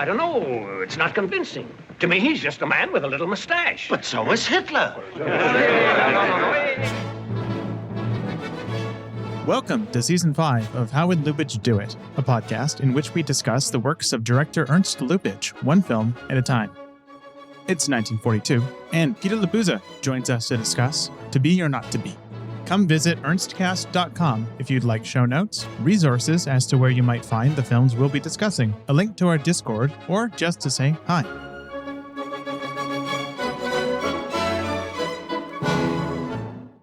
I don't know. It's not convincing. To me, he's just a man with a little mustache. But so was Hitler. Welcome to Season 5 of How Would Lubitsch Do It, a podcast in which we discuss the works of director Ernst Lubitsch, one film at a time. It's 1942, and Peter Labuza joins us to discuss To Be or Not to Be. Come visit ernstcast.com if you'd like show notes, resources as to where you might find the films we'll be discussing, a link to our Discord, or just to say hi.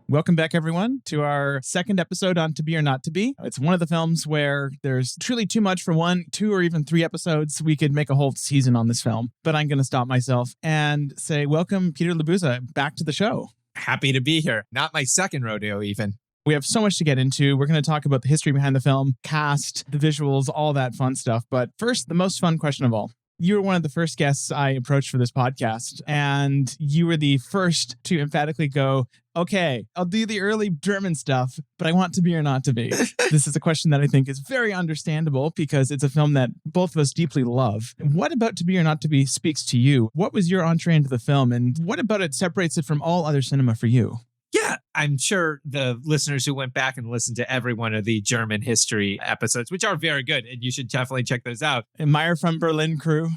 Welcome back, everyone, to our second episode on To Be or Not to Be. It's one of the films where there's truly too much for 1, 2, or even 3 episodes. We could make a whole season on this film, but I'm going to stop myself and say welcome, Peter Labuza, back to the show. Happy to be here. Not my second rodeo, even. We have so much to get into. We're going to talk about the history behind the film, cast, the visuals, all that fun stuff. But first, the most fun question of all. You were one of the first guests I approached for this podcast, and you were the first to emphatically go, okay, I'll do the early German stuff, but I want To Be or Not to Be. This is a question that I think is very understandable because it's a film that both of us deeply love. What about To Be or Not to Be speaks to you? What was your entree into the film, and what about it separates it from all other cinema for you? Yeah, I'm sure the listeners who went back and listened to every one of the German history episodes, which are very good, and you should definitely check those out. And Meyer from Berlin crew.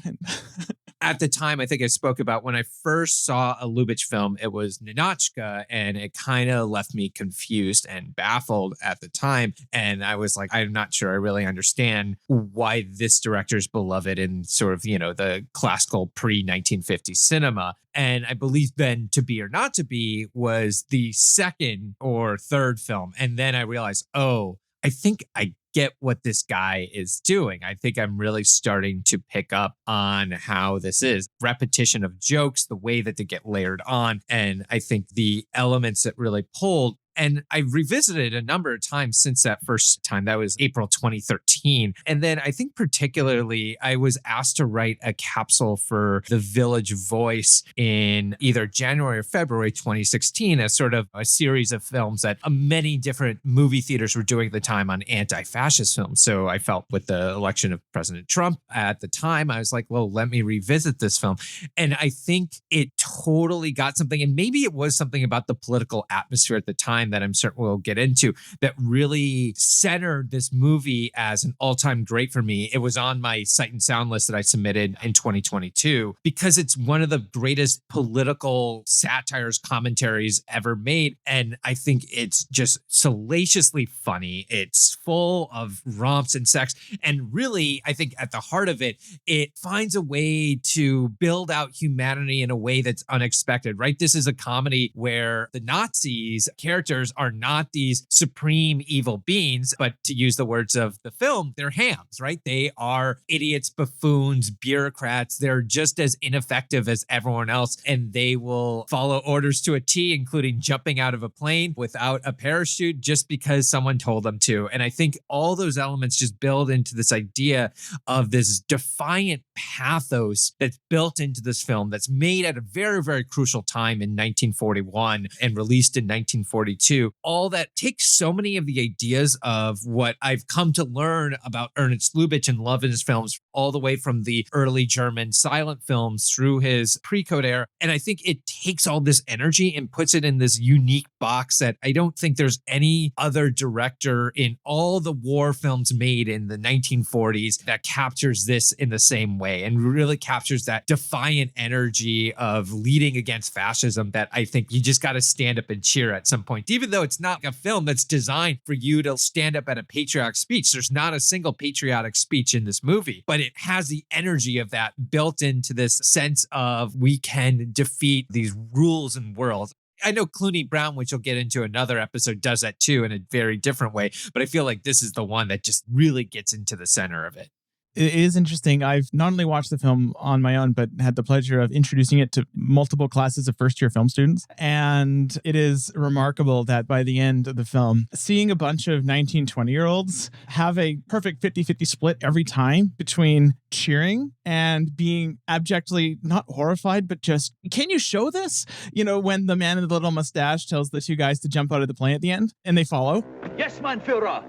At the time, I think I spoke about when I first saw a Lubitsch film, it was Ninotchka, and it kind of left me confused and baffled at the time. And I was like, I'm not sure I really understand why this director is beloved in sort of, the classical pre-1950 cinema. And I believe then To Be or Not to Be was the second or third film. And then I realized, I think I get what this guy is doing. I think I'm really starting to pick up on how this is. Repetition of jokes, the way that they get layered on. And I think the elements that really pulled. And I revisited a number of times since that first time. That was April 2013. And then I think particularly I was asked to write a capsule for the Village Voice in either January or February 2016 as sort of a series of films that many different movie theaters were doing at the time on anti-fascist films. So I felt with the election of President Trump at the time, I was like, well, let me revisit this film. And I think it totally got something. And maybe it was something about the political atmosphere at the time that I'm certain we'll get into that really centered this movie as an all-time great for me. It was on my Sight and Sound list that I submitted in 2022 because it's one of the greatest political satires, commentaries ever made. And I think it's just salaciously funny. It's full of romps and sex. And really, I think at the heart of it, it finds a way to build out humanity in a way that's unexpected, right? This is a comedy where the Nazis characters are not these supreme evil beings, but to use the words of the film, they're hams, right? They are idiots, buffoons, bureaucrats. They're just as ineffective as everyone else, and they will follow orders to a T, including jumping out of a plane without a parachute just because someone told them to. And I think all those elements just build into this idea of this defiant pathos that's built into this film that's made at a very, very crucial time in 1941 and released in 1942. All that takes so many of the ideas of what I've come to learn about Ernst Lubitsch and love in his films, all the way from the early German silent films through his pre-code era. And I think it takes all this energy and puts it in this unique box that I don't think there's any other director in all the war films made in the 1940s that captures this in the same way and really captures that defiant energy of leading against fascism that I think you just got to stand up and cheer at some point. Even though it's not a film that's designed for you to stand up at a patriotic speech, there's not a single patriotic speech in this movie, but it has the energy of that built into this sense of we can defeat these rules and worlds. I know Clooney Brown, which you'll get into another episode, does that too in a very different way, but I feel like this is the one that just really gets into the center of it. It is interesting. I've not only watched the film on my own, but had the pleasure of introducing it to multiple classes of first-year film students. And it is remarkable that by the end of the film, seeing a bunch of 19, 20-year-olds have a perfect 50-50 split every time between cheering and being abjectly not horrified, but just, can you show this? You know, when the man in the little mustache tells the two guys to jump out of the plane at the end, and they follow. Yes, mein Führer.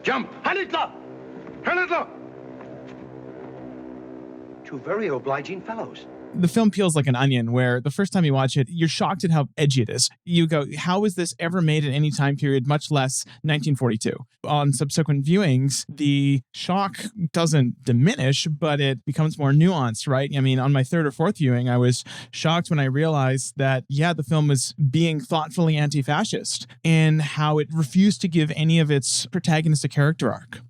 Jump. Heil Hitler! Heil Hitler! Two very obliging fellows. The film peels like an onion, where the first time you watch it, you're shocked at how edgy it is. You go, how is this ever made at any time period, much less 1942? On subsequent viewings, the shock doesn't diminish, but it becomes more nuanced, right? I mean, on my third or fourth viewing, I was shocked when I realized that, yeah, the film was being thoughtfully anti-fascist in how it refused to give any of its protagonists a character arc,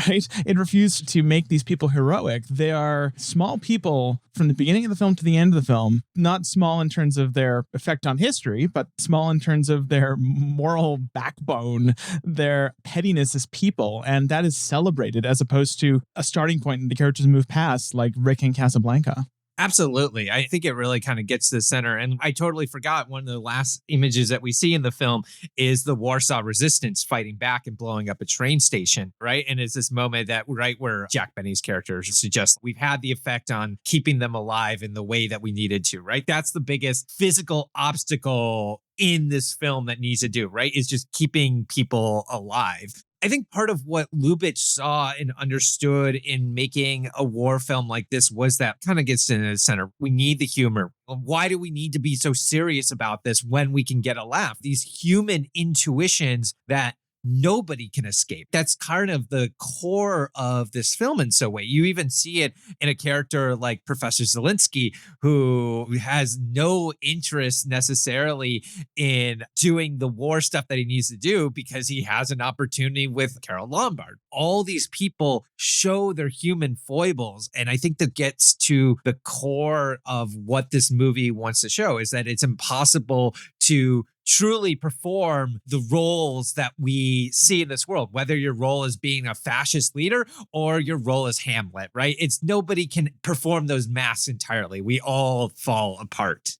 right? It refused to make these people heroic. They are small people from the beginning of the film to the end of the film, not small in terms of their effect on history, but small in terms of their moral backbone, their pettiness as people. And that is celebrated as opposed to a starting point that the characters move past, like Rick in Casablanca. Absolutely. I think it really kind of gets to the center. And I totally forgot one of the last images that we see in the film is the Warsaw Resistance fighting back and blowing up a train station, right? And it's this moment that right where Jack Benny's character suggests we've had the effect on keeping them alive in the way that we needed to, right? That's the biggest physical obstacle in this film that needs to do, right? Is just keeping people alive. I think part of what Lubitsch saw and understood in making a war film like this was that kind of gets in the center. We need the humor. Why do we need to be so serious about this when we can get a laugh? These human intuitions that nobody can escape. That's kind of the core of this film in some way. You even see it in a character like Professor Zelensky, who has no interest necessarily in doing the war stuff that he needs to do because he has an opportunity with Carol Lombard. All these people show their human foibles. And I think that gets to the core of what this movie wants to show is that it's impossible to truly perform the roles that we see in this world, whether your role is being a fascist leader or your role as Hamlet, right? It's nobody can perform those masks entirely. We all fall apart.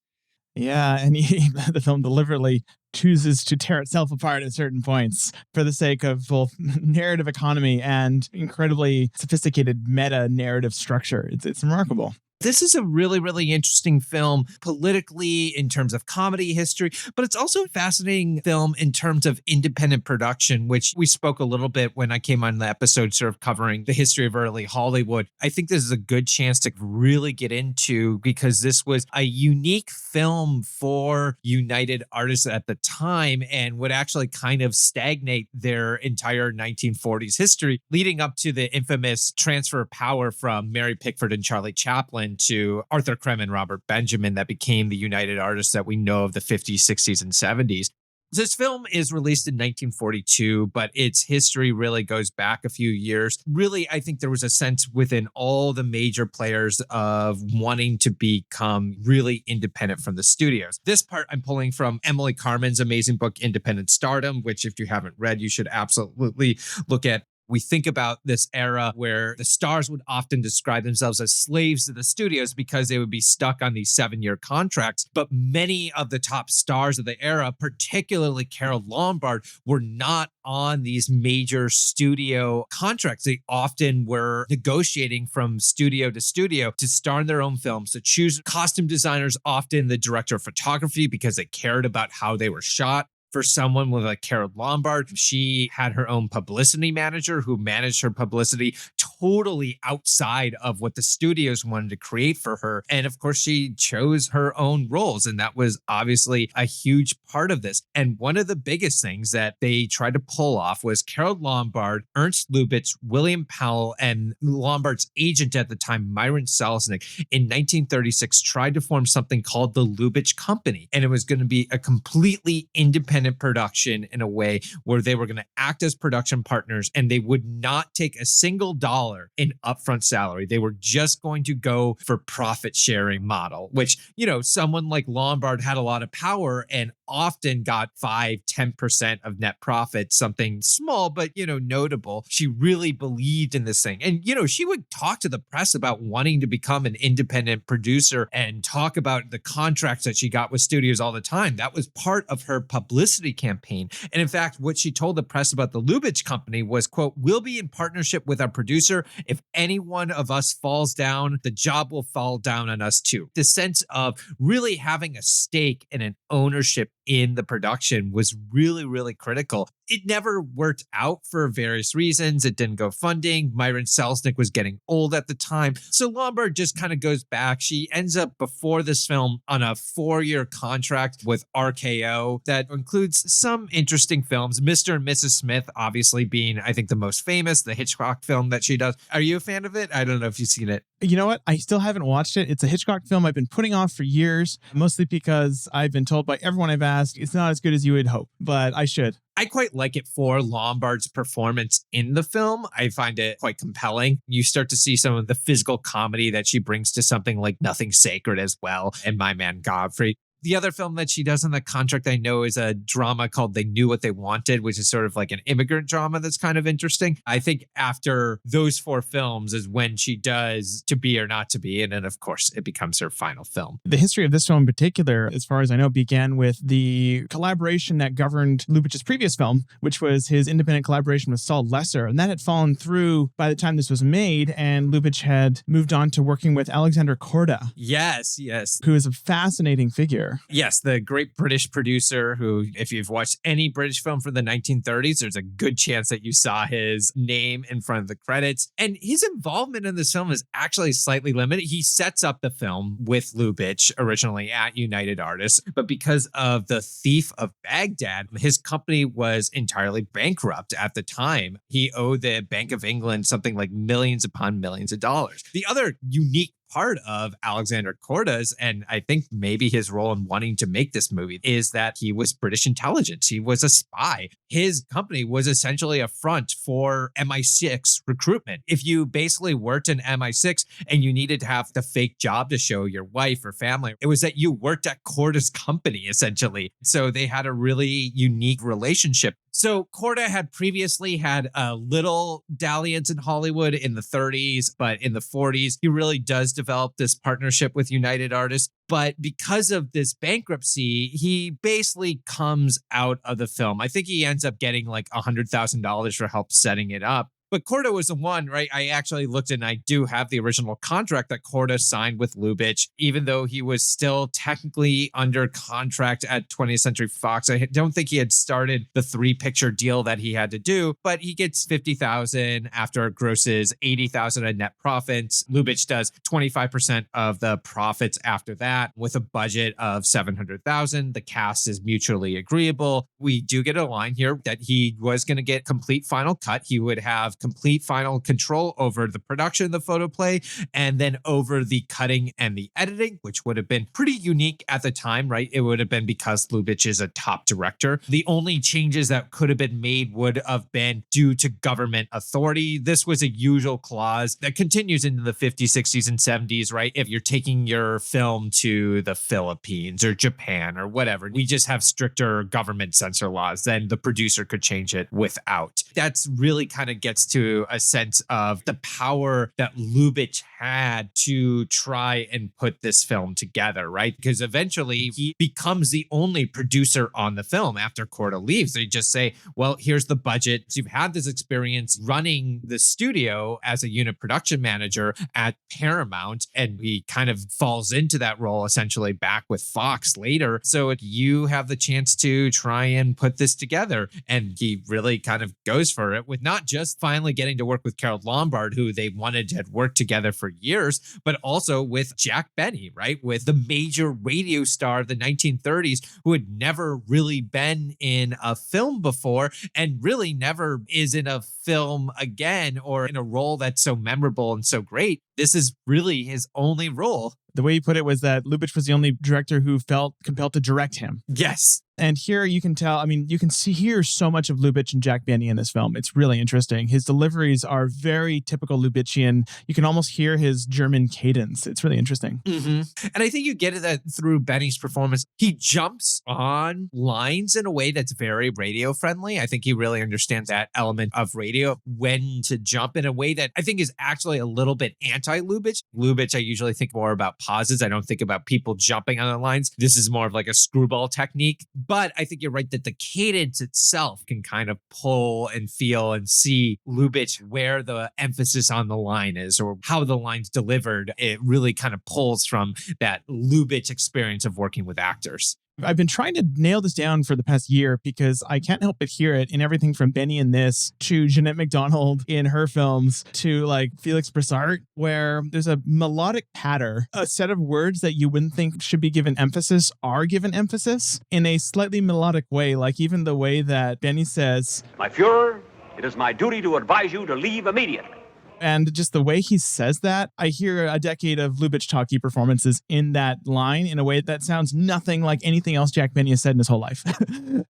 Yeah, and the film deliberately chooses to tear itself apart at certain points for the sake of both narrative economy and incredibly sophisticated meta narrative structure. It's remarkable. This is a really, really interesting film politically in terms of comedy history, but it's also a fascinating film in terms of independent production, which we spoke a little bit when I came on the episode sort of covering the history of early Hollywood. I think this is a good chance to really get into because this was a unique film for United Artists at the time and would actually kind of stagnate their entire 1940s history, leading up to the infamous transfer of power from Mary Pickford and Charlie Chaplin to Arthur Krem and Robert Benjamin that became the United Artists that we know of the 50s, 60s, and 70s. This film is released in 1942, but its history really goes back a few years. Really, I think there was a sense within all the major players of wanting to become really independent from the studios. This part I'm pulling from Emily Carman's amazing book, Independent Stardom, which if you haven't read, you should absolutely look at. We think about this era where the stars would often describe themselves as slaves to the studios because they would be stuck on these 7-year contracts. But many of the top stars of the era, particularly Carol Lombard, were not on these major studio contracts. They often were negotiating from studio to studio to star in their own films, to choose costume designers, often the director of photography, because they cared about how they were shot. For someone with like Carol Lombard, she had her own publicity manager who managed her publicity totally outside of what the studios wanted to create for her. And of course, she chose her own roles. And that was obviously a huge part of this. And one of the biggest things that they tried to pull off was Carol Lombard, Ernst Lubitsch, William Powell, and Lombard's agent at the time, Myron Selznick, in 1936 tried to form something called the Lubitsch Company. And it was going to be a completely independent production in a way where they were going to act as production partners and they would not take a single dollar in upfront salary. They were just going to go for profit sharing model, which, you know, someone like Lombard had a lot of power and often got 5-10% of net profit, something small, but, you know, notable. She really believed in this thing. And, you know, she would talk to the press about wanting to become an independent producer and talk about the contracts that she got with studios all the time. That was part of her publicity campaign. And in fact, what she told the press about the Lubitsch Company was, quote, "We'll be in partnership with our producer. If any one of us falls down, the job will fall down on us too." The sense of really having a stake and an ownership in the production was really, really critical. it never worked out for various reasons. It didn't go funding. Myron Selznick was getting old at the time. So Lombard just kind of goes back. She ends up before this film on a 4-year contract with RKO that includes some interesting films. Mr. and Mrs. Smith, obviously being, I think, the most famous, the Hitchcock film that she does. Are you a fan of it? I don't know if you've seen it. You know what? I still haven't watched it. It's a Hitchcock film I've been putting off for years, mostly because I've been told by everyone I've asked it's not as good as you would hope, but I should. I quite like it for Lombard's performance in the film. I find it quite compelling. You start to see some of the physical comedy that she brings to something like Nothing Sacred as well, and My Man Godfrey. The other film that she does on the contract I know is a drama called They Knew What They Wanted, which is sort of like an immigrant drama that's kind of interesting. I think after those 4 films is when she does To Be or Not to Be. And then, of course, it becomes her final film. The history of this film in particular, as far as I know, began with the collaboration that governed Lubitsch's previous film, which was his independent collaboration with Saul Lesser. And that had fallen through by the time this was made, and Lubitsch had moved on to working with Alexander Korda. Yes. Who is a fascinating figure. Yes, the great British producer who, if you've watched any British film from the 1930s, there's a good chance that you saw his name in front of the credits. And his involvement in this film is actually slightly limited. He sets up the film with Lubitsch originally at United Artists, but because of The Thief of Baghdad, his company was entirely bankrupt at the time. He owed the Bank of England something like millions upon millions of dollars. The other unique part of Alexander Korda's, and I think maybe his role in wanting to make this movie, is that he was British intelligence. He was a spy. His company was essentially a front for MI6 recruitment. If you basically worked in MI6 and you needed to have the fake job to show your wife or family, it was that you worked at Korda's company, essentially. So they had a really unique relationship. So Korda had previously had a little dalliance in Hollywood in the 30s, but in the 40s, he really does develop this partnership with United Artists. But because of this bankruptcy, he basically comes out of the film. I think he ends up getting like $100,000 for help setting it up. But Korda was the one, right? I actually looked and I do have the original contract that Korda signed with Lubitsch, even though he was still technically under contract at 20th Century Fox. I don't think he had started the 3-picture deal that he had to do, but he gets $50,000 after it grosses $80,000 in net profits. Lubitsch does 25% of the profits after that with a budget of $700,000. The cast is mutually agreeable. We do get a line here that he was going to get complete final cut. He would have complete final control over the production of the photoplay and then over the cutting and the editing, which would have been pretty unique at the time, right? It would have been because Lubitsch is a top director. The only changes that could have been made would have been due to government authority. This was a usual clause that continues into the 50s, 60s, and 70s, right? If you're taking your film to the Philippines or Japan or whatever, we just have stricter government censor laws, then the producer could change it without. That's really kind of gets to a sense of the power that Lubitsch had to try and put this film together, right? Because eventually he becomes the only producer on the film after Korda leaves. They just say, well, here's the budget. So you've had this experience running the studio as a unit production manager at Paramount, and he kind of falls into that role essentially back with Fox later. So you have the chance to try and put this together. And he really kind of goes for it with not just finally getting to work with Carol Lombard, who they wanted to have worked together for years, but also with Jack Benny, right? With the major radio star of the 1930s who had never really been in a film before and really never is in a film again or in a role that's so memorable and so great. This is really his only role. The way you put it was that Lubitsch was the only director who felt compelled to direct him. Yes. And here you can tell, I mean, you can hear so much of Lubitsch and Jack Benny in this film. It's really interesting. His deliveries are very typical Lubitchian. You can almost hear his German cadence. It's really interesting. Mm-hmm. And I think you get that through Benny's performance. He jumps on lines in a way that's very radio friendly. I think he really understands that element of radio, when to jump in a way that I think is actually a little bit anti-Lubitsch. Lubitsch, I usually think more about pauses. I don't think about people jumping on the lines. This is more of like a screwball technique. But I think you're right that the cadence itself can kind of pull and feel and see Lubitsch where the emphasis on the line is or how the line's delivered. It really kind of pulls from that Lubitsch experience of working with actors. I've been trying to nail this down for the past year because I can't help but hear it in everything from Benny in this to Jeanette MacDonald in her films to like Felix Bressart, where there's a melodic patter, a set of words that you wouldn't think should be given emphasis are given emphasis in a slightly melodic way. Like even the way that Benny says, My Fuhrer, it is my duty to advise you to leave immediately. and just the way he says that, I hear a decade of Lubitsch talkie performances in that line in a way that sounds nothing like anything else Jack Benny has said in his whole life.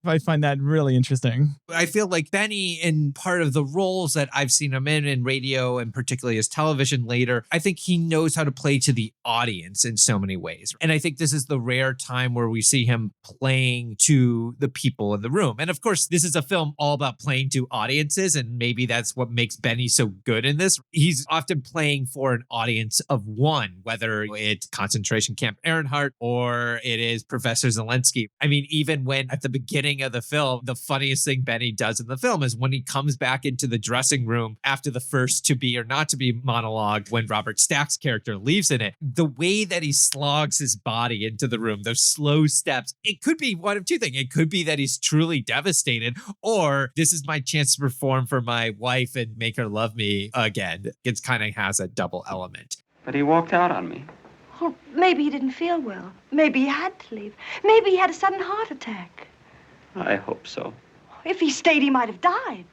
I find that really interesting. I feel like Benny, in part of the roles that I've seen him in radio and particularly his television later, I think he knows how to play to the audience in so many ways. And I think this is the rare time where we see him playing to the people in the room. And of course, this is a film all about playing to audiences, and maybe that's what makes Benny so good in this. He's often playing for an audience of one, whether it's concentration camp Ehrenhart or it is Professor Zelensky. I mean, even when at the beginning of the film, the funniest thing Benny does in the film is when he comes back into the dressing room after the first to be or not to be monologue, when Robert Stack's character leaves in it, the way that he slogs his body into the room, those slow steps, it could be one of two things. It could be that he's truly devastated, or this is my chance to perform for my wife and make her love me again. It kind of has a double element. But he walked out on me. Oh, maybe he didn't feel well. Maybe he had to leave. Maybe he had a sudden heart attack. I hope so. If he stayed, he might have died.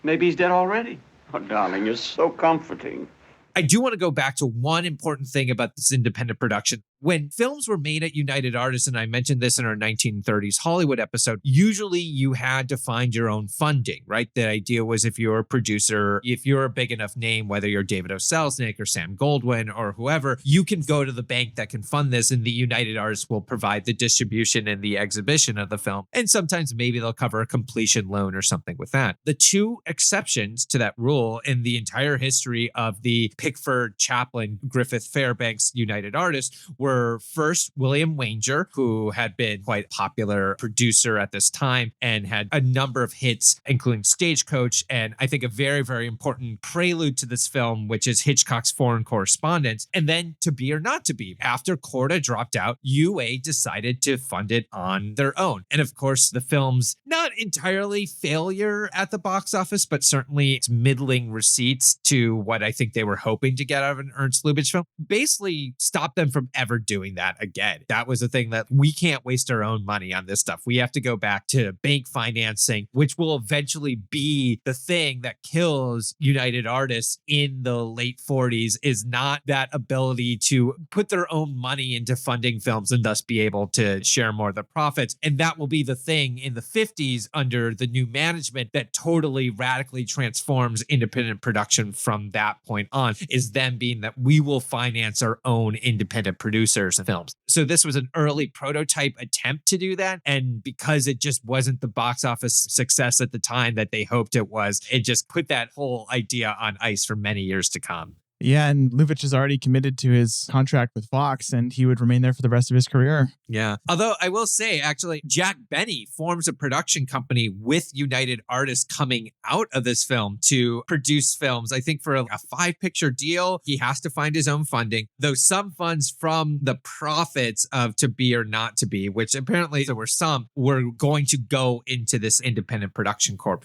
Maybe he's dead already. Oh, darling, you're so comforting. I do want to go back to one important thing about this independent production. When films were made at United Artists, and I mentioned this in our 1930s Hollywood episode, usually you had to find your own funding, right? The idea was if you're a producer, if you're a big enough name, whether you're David O. Selznick or Sam Goldwyn or whoever, you can go to the bank that can fund this, and the United Artists will provide the distribution and the exhibition of the film. And sometimes maybe they'll cover a completion loan or something with that. The two exceptions to that rule in the entire history of the Pickford, Chaplin, Griffith, Fairbanks United Artists were first William Wanger, who had been quite a popular producer at this time and had a number of hits, including Stagecoach, and I think a very, very important prelude to this film, which is Hitchcock's Foreign Correspondence. And then To Be or Not to Be. After Korda dropped out, UA decided to fund it on their own. And of course, the film's not entirely failure at the box office, but certainly it's middling receipts to what I think they were hoping to get out of an Ernst Lubitsch film, basically stopped them from ever doing that again. That was the thing, that we can't waste our own money on this stuff. We have to go back to bank financing, which will eventually be the thing that kills United Artists in the late 40s, is not that ability to put their own money into funding films and thus be able to share more of the profits. And that will be the thing in the 50s under the new management that totally radically transforms independent production from that point on, is them being that we will finance our own independent producers and films. So this was an early prototype attempt to do that. And because it just wasn't the box office success at the time that they hoped it was, it just put that whole idea on ice for many years to come. Yeah, and Lubitsch is already committed to his contract with Fox, and he would remain there for the rest of his career. Yeah. Although I will say, actually, Jack Benny forms a production company with United Artists coming out of this film to produce films. I think for a 5-picture deal, he has to find his own funding, though some funds from the profits of To Be or Not to Be, which apparently there were some, were going to go into this independent production corp.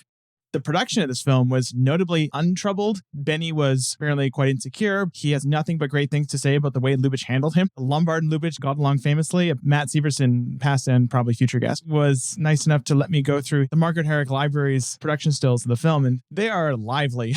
The production of this film was notably untroubled. Benny was apparently quite insecure. He has nothing but great things to say about the way Lubitsch handled him. Lombard and Lubitsch got along famously. Matt Severson, past and probably future guest, was nice enough to let me go through the Margaret Herrick Library's production stills of the film, and they are lively.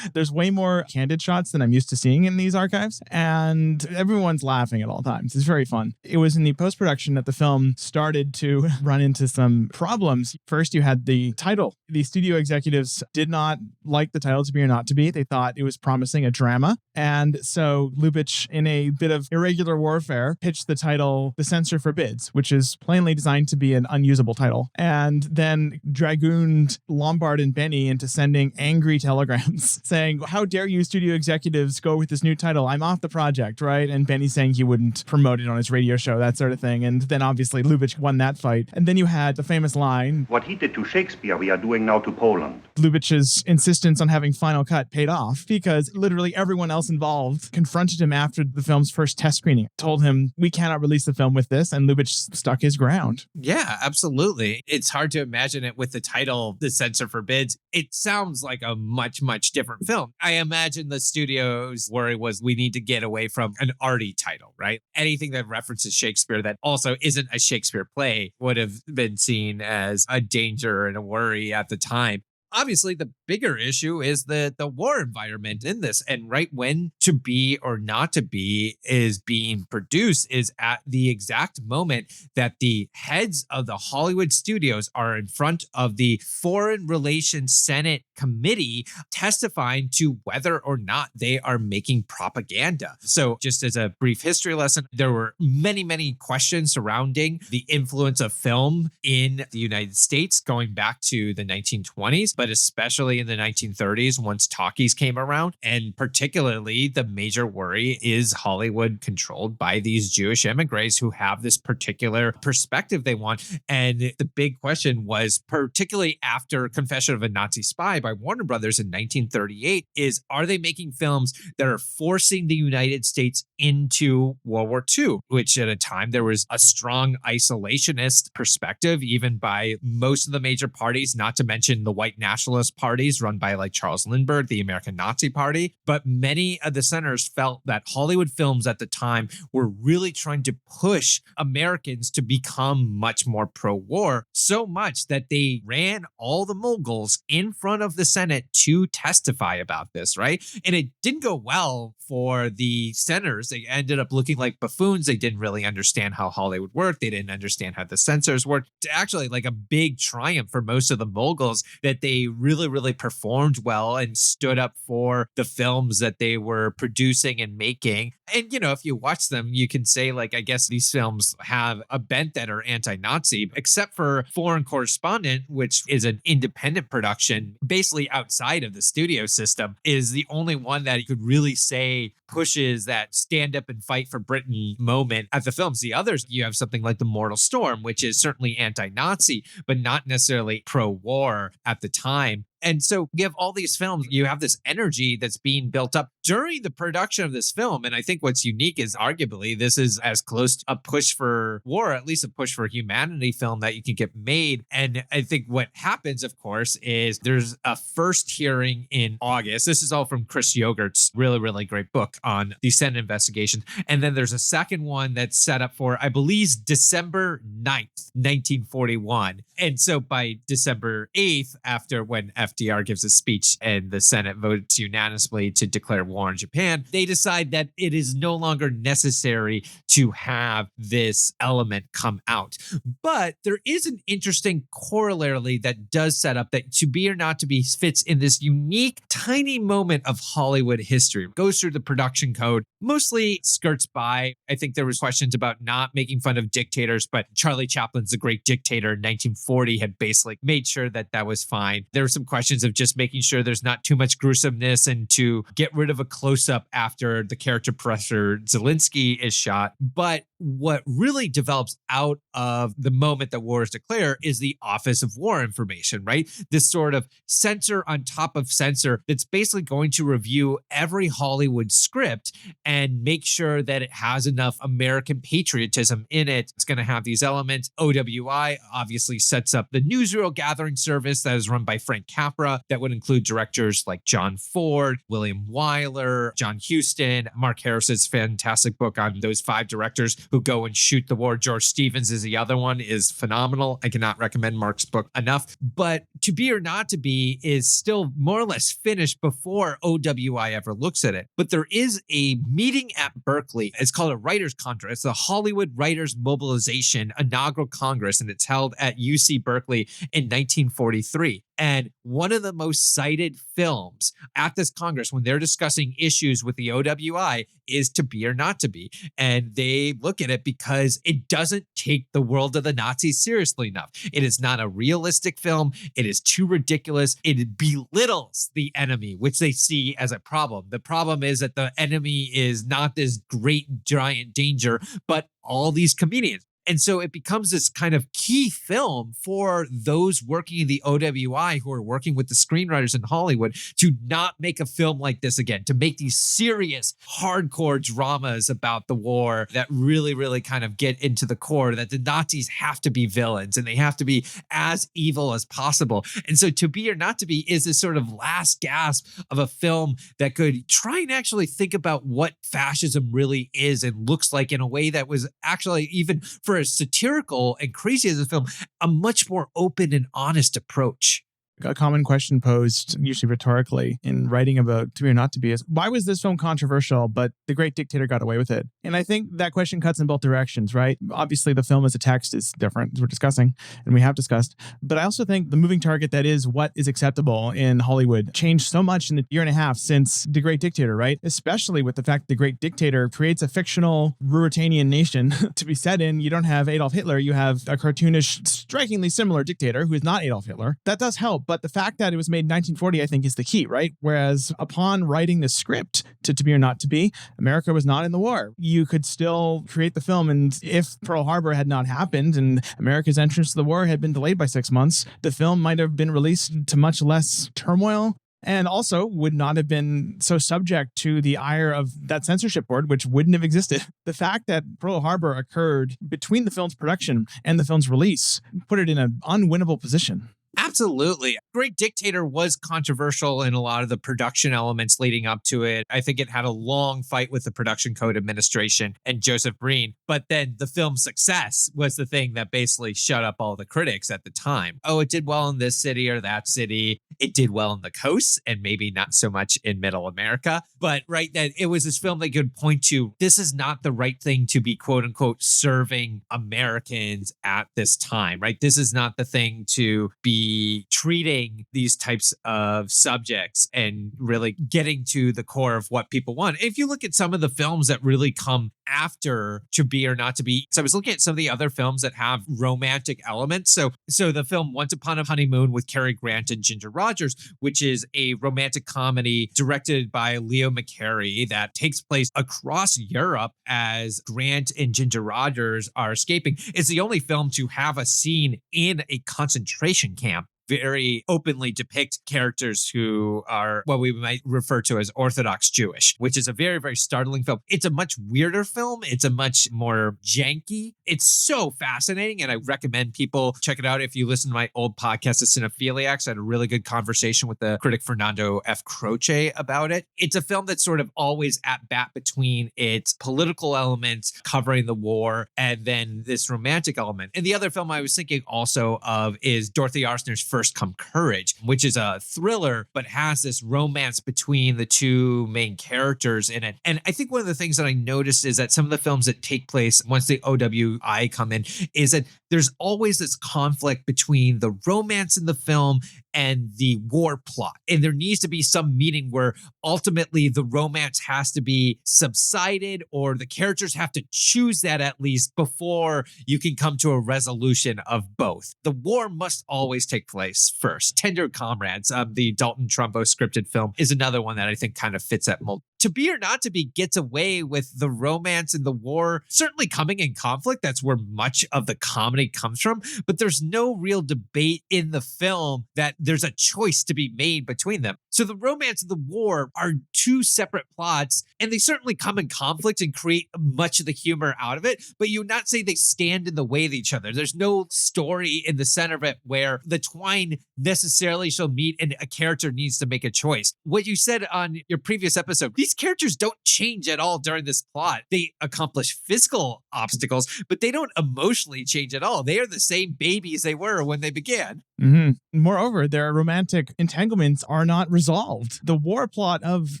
There's way more candid shots than I'm used to seeing in these archives, and everyone's laughing at all times. It's very fun. It was in the post-production that the film started to run into some problems. First, you had the title. The studio executives did not like the title To Be or Not to Be. They thought it was promising a drama. And so Lubitsch, in a bit of irregular warfare, pitched the title The Censor Forbids, which is plainly designed to be an unusable title, and then dragooned Lombard and Benny into sending angry telegrams saying, how dare you studio executives go with this new title? I'm off the project, right? And Benny saying he wouldn't promote it on his radio show, that sort of thing. And then obviously Lubitsch won that fight. And then you had the famous line, what he did to Shakespeare, we are doing now to Poe Poland. Lubitsch's insistence on having Final Cut paid off because literally everyone else involved confronted him after the film's first test screening, told him, we cannot release the film with this, and Lubitsch stuck his ground. Yeah, absolutely. It's hard to imagine it with the title, The Censor Forbids. It sounds like a much, much different film. I imagine the studio's worry was we need to get away from an arty title, right? Anything that references Shakespeare that also isn't a Shakespeare play would have been seen as a danger and a worry at the time. Obviously, the bigger issue is the war environment in this, and right when To Be or Not to Be is being produced is at the exact moment that the heads of the Hollywood studios are in front of the Foreign Relations Senate Committee testifying to whether or not they are making propaganda. So just as a brief history lesson, there were many, many questions surrounding the influence of film in the United States going back to the 1920s, but especially in the 1930s once talkies came around. And particularly the major worry is Hollywood controlled by these Jewish immigrants who have this particular perspective they want. And the big question was, particularly after Confession of a Nazi Spy by Warner Brothers in 1938, is are they making films that are forcing the United States into World War II, which at a time there was a strong isolationist perspective, even by most of the major parties, not to mention the white nationalist parties run by like Charles Lindbergh, the American Nazi Party. But many of the senators felt that Hollywood films at the time were really trying to push Americans to become much more pro-war, so much that they ran all the moguls in front of the Senate to testify about this, right? And it didn't go well for the senators. They ended up looking like buffoons. They didn't really understand how Hollywood worked. They didn't understand how the censors worked. It's actually like a big triumph for most of the moguls that they really, really performed well and stood up for the films that they were producing and making. And, you know, if you watch them, you can say, like, I guess these films have a bent that are anti-Nazi, except for Foreign Correspondent, which is an independent production, basically outside of the studio system, is the only one that you could really say pushes that stand up and fight for Britain moment at the films. The others, you have something like The Mortal Storm, which is certainly anti-Nazi, but not necessarily pro-war at the time. And so you have all these films, you have this energy that's being built up during the production of this film. And I think what's unique is arguably this is as close to a push for war, at least a push for humanity film that you can get made. And I think what happens, of course, is there's a first hearing in August. This is all from Chris Yogert's really, really great book on the Senate investigations. And then there's a second one that's set up for, I believe, December 9th, 1941. And so by December 8th, after when FDR gives a speech and the Senate votes unanimously to declare war on Japan, they decide that it is no longer necessary to have this element come out. But there is an interesting corollary that does set up that To Be or Not to Be fits in this unique, tiny moment of Hollywood history. It goes through the production code, mostly skirts by. I think there was questions about not making fun of dictators, but Charlie Chaplin's The Great Dictator in 1940 had basically made sure that that was fine. There were some questions of just making sure there's not too much gruesomeness and to get rid of a close-up after the character Professor Zelensky is shot. But what really develops out of the moment that war is declared is the Office of War Information, right? This sort of censor on top of censor that's basically going to review every Hollywood script and make sure that it has enough American patriotism in it. It's going to have these elements. OWI obviously sets up the newsreel gathering service that is run by Frank Capra that would include directors like John Ford, William Wyler, John Huston, Mark Harris's fantastic book on those 5 directors who go and shoot the war. George Stevens is the other one, is phenomenal. I cannot recommend Mark's book enough. But To Be or Not to Be is still more or less finished before OWI ever looks at it. But there is a meeting at Berkeley. It's called a Writers' Congress. It's the Hollywood Writers' Mobilization Inaugural Congress, and it's held at UC Berkeley in 1943. And one of the most cited films at this Congress when they're discussing issues with the OWI is To Be or Not to Be. And they look at it because it doesn't take the world of the Nazis seriously enough. It is not a realistic film. It is too ridiculous. It belittles the enemy, which they see as a problem. The problem is that the enemy is not this great giant danger, but all these comedians. And so it becomes this kind of key film for those working in the OWI who are working with the screenwriters in Hollywood to not make a film like this again, to make these serious, hardcore dramas about the war that really, really kind of get into the core that the Nazis have to be villains and they have to be as evil as possible. And so To Be or Not to Be is this sort of last gasp of a film that could try and actually think about what fascism really is and looks like in a way that was actually, even for as satirical and crazy as a film, a much more open and honest approach. A common question posed, usually rhetorically, in writing about To Be or Not to Be is, why was this film controversial, but The Great Dictator got away with it? And I think that question cuts in both directions, right? Obviously, the film as a text is different, as we're discussing, and we have discussed. But I also think the moving target that is what is acceptable in Hollywood changed so much in the year and a half since The Great Dictator, right? Especially with the fact that The Great Dictator creates a fictional Ruritanian nation to be set in. You don't have Adolf Hitler, you have a cartoonish, strikingly similar dictator who is not Adolf Hitler. That does help. But the fact that it was made in 1940, I think, is the key, right? Whereas upon writing the script to Be or Not to Be, America was not in the war. You could still create the film, and if Pearl Harbor had not happened and America's entrance to the war had been delayed by 6 months, the film might have been released to much less turmoil, and also would not have been so subject to the ire of that censorship board, which wouldn't have existed. The fact that Pearl Harbor occurred between the film's production and the film's release put it in an unwinnable position. Absolutely. Great Dictator was controversial in a lot of the production elements leading up to it. I think it had a long fight with the Production Code Administration and Joseph Breen. But then the film's success was the thing that basically shut up all the critics at the time. Oh, it did well in this city or that city. It did well in the coast and maybe not so much in middle America. But right, that it was this film that could point to, this is not the right thing to be, quote unquote, serving Americans at this time, right? This is not the thing to be treating these types of subjects and really getting to the core of what people want. If you look at some of the films that really come after To Be or Not to Be, so I was looking at some of the other films that have romantic elements. So the film Once Upon a Honeymoon with Cary Grant and Ginger Rogers, which is a romantic comedy directed by Leo McCarey that takes place across Europe as Grant and Ginger Rogers are escaping. It's the only film to have a scene in a concentration camp. Very openly depict characters who are what we might refer to as Orthodox Jewish, which is a very, very startling film. It's a much weirder film. It's a much more janky. It's so fascinating, and I recommend people check it out. If you listen to my old podcast, The Cinephiliacs, I had a really good conversation with the critic Fernando F. Croce about it. It's a film that's sort of always at bat between its political elements covering the war and then this romantic element. And the other film I was thinking also of is Dorothy Arsner's First Come Courage, which is a thriller, but has this romance between the two main characters in it. And I think one of the things that I noticed is that some of the films that take place once the OWI come in is that there's always this conflict between the romance in the film and the war plot. And there needs to be some meeting where ultimately the romance has to be subsided, or the characters have to choose that at least before you can come to a resolution of both. The war must always take place first. Tender Comrades, the Dalton Trumbo scripted film, is another one that I think kind of fits that mold. To Be or Not to Be gets away with the romance and the war certainly coming in conflict. That's where much of the comedy comes from. But there's no real debate in the film that there's a choice to be made between them. So the romance and the war are two separate plots, and they certainly come in conflict and create much of the humor out of it. But you would not say they stand in the way of each other. There's no story in the center of it where the twine necessarily shall meet and a character needs to make a choice. What you said on your previous episode, these characters don't change at all during this plot. They accomplish physical obstacles, but they don't emotionally change at all. They are the same babies they were when they began. Mm-hmm. Moreover, their romantic entanglements are not resolved. The war plot of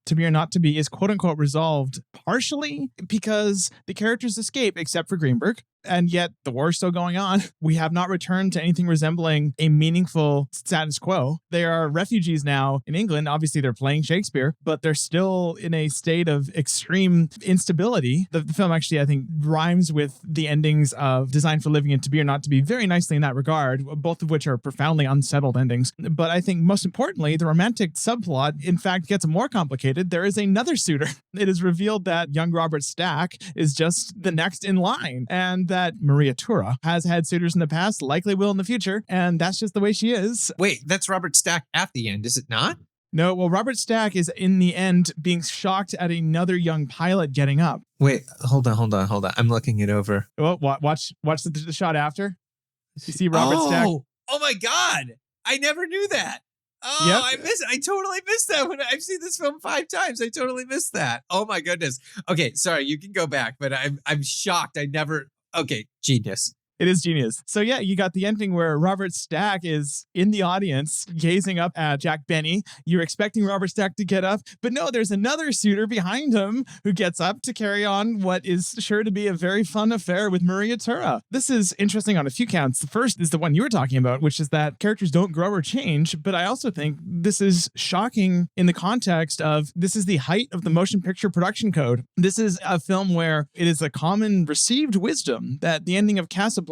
To Be or Not to Be is quote unquote resolved partially because the characters escape except for Greenberg. And yet the war is still going on. We have not returned to anything resembling a meaningful status quo. They are refugees now in England. Obviously, they're playing Shakespeare, but they're still in a state of extreme instability. The film actually, I think, rhymes with the endings of Designed for Living and To Be or Not to Be very nicely in that regard, both of which are profoundly unsettled endings. But I think most importantly, the romantic subplot, in fact, gets more complicated. There is another suitor. It is revealed that young Robert Stack is just the next in line. And that Maria Tura has had suitors in the past, likely will in the future, and that's just the way she is. Wait, that's Robert Stack at the end, is it not? No, well, Robert Stack is in the end being shocked at another young pilot getting up. Wait, hold on. I'm looking it over. Well, watch the shot after. You see Robert Stack? Oh my God. I never knew that. Oh, Yep. I totally missed that when I've seen this film 5 times. I totally missed that. Oh my goodness. Okay, sorry, you can go back, but I'm shocked. Okay, genius. It is genius. So yeah, you got the ending where Robert Stack is in the audience gazing up at Jack Benny. You're expecting Robert Stack to get up, but no, there's another suitor behind him who gets up to carry on what is sure to be a very fun affair with Maria Tura. This is interesting on a few counts. The first is the one you were talking about, which is that characters don't grow or change, but I also think this is shocking in the context of this is the height of the motion picture production code. This is a film where it is a common received wisdom that the ending of Casablanca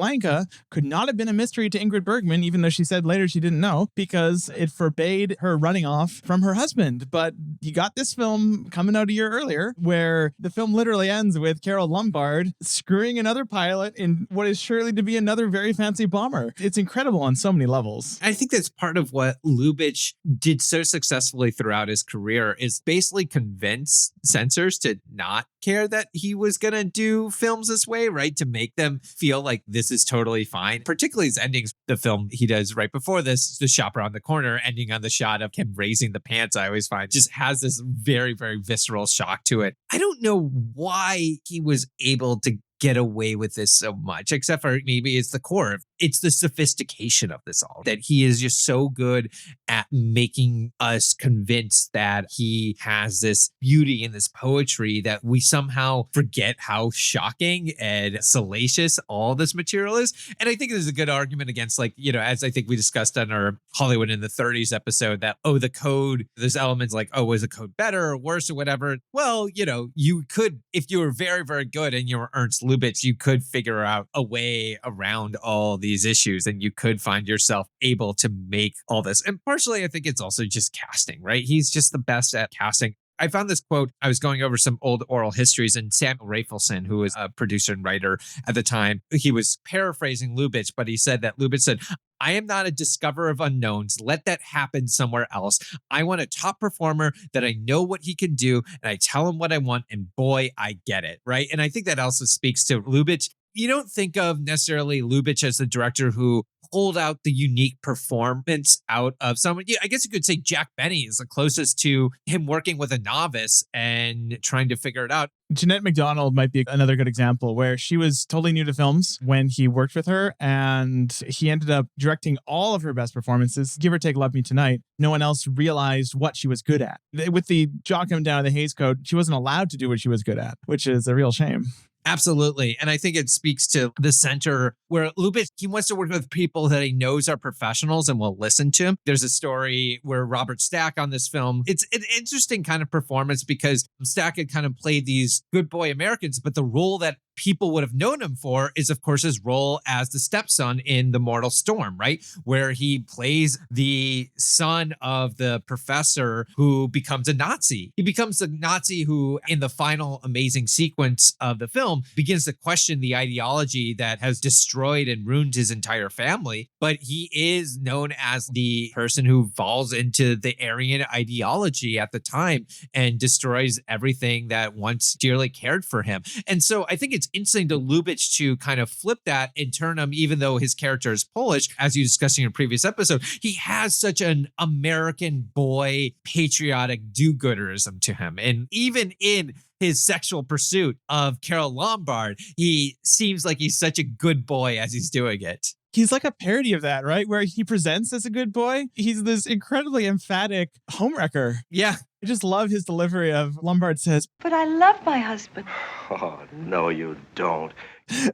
could not have been a mystery to Ingrid Bergman, even though she said later she didn't know, because it forbade her running off from her husband. But you got this film coming out a year earlier, where the film literally ends with Carole Lombard screwing another pilot in what is surely to be another very fancy bomber. It's incredible on so many levels. I think that's part of what Lubitsch did so successfully throughout his career is basically convince censors to not care that he was going to do films this way, right? To make them feel like this is totally fine. Particularly his endings, the film he does right before this, The Shop Around the Corner, ending on the shot of him raising the pants, I always find just has this very, very visceral shock to it. I don't know why he was able to get away with this so much, except for maybe it's the core. It's the sophistication of this all, that he is just so good at making us convinced that he has this beauty and this poetry that we somehow forget how shocking and salacious all this material is. And I think there's a good argument against, like, you know, as I think we discussed on our Hollywood in the 30s episode, that, oh, the code, there's elements like, oh, was the code better or worse or whatever? Well, you know, you could, if you were very, very good and you were Ernst Lubitsch, you could figure out a way around all these issues and you could find yourself able to make all this. And partially, I think it's also just casting, right? He's just the best at casting. I found this quote. I was going over some old oral histories, and Samuel Rafelson, who was a producer and writer at the time, he was paraphrasing Lubitsch, but he said that Lubitsch said, "I am not a discoverer of unknowns. Let that happen somewhere else. I want a top performer that I know what he can do, and I tell him what I want, and boy, I get it," right? And I think that also speaks to Lubitsch. You don't think of necessarily Lubitsch as the director who pulled out the unique performance out of someone. Yeah, I guess you could say Jack Benny is the closest to him working with a novice and trying to figure it out. Jeanette MacDonald might be another good example where she was totally new to films when he worked with her, and he ended up directing all of her best performances. Give or take Love Me Tonight. No one else realized what she was good at. With the jaw coming down of the Hays Code, she wasn't allowed to do what she was good at, which is a real shame. Absolutely. And I think it speaks to the center where Lubitsch, he wants to work with people that he knows are professionals and will listen to him. There's a story where Robert Stack on this film, it's an interesting kind of performance because Stack had kind of played these good boy Americans, but the role that people would have known him for is, of course, his role as the stepson in The Mortal Storm, right? Where he plays the son of the professor who becomes a Nazi. He becomes a Nazi who, in the final amazing sequence of the film, begins to question the ideology that has destroyed and ruined his entire family. But he is known as the person who falls into the Aryan ideology at the time and destroys everything that once dearly cared for him. And so I think it's interesting to Lubitsch to kind of flip that and turn him, even though his character is Polish, as you discussed in your previous episode, he has such an American boy, patriotic do-gooderism to him. And even in his sexual pursuit of Carole Lombard, he seems like he's such a good boy as he's doing it. He's like a parody of that, right? Where he presents as a good boy. He's this incredibly emphatic homewrecker. Yeah. I just love his delivery of Lombard says, But I love my husband. Oh, no, you don't.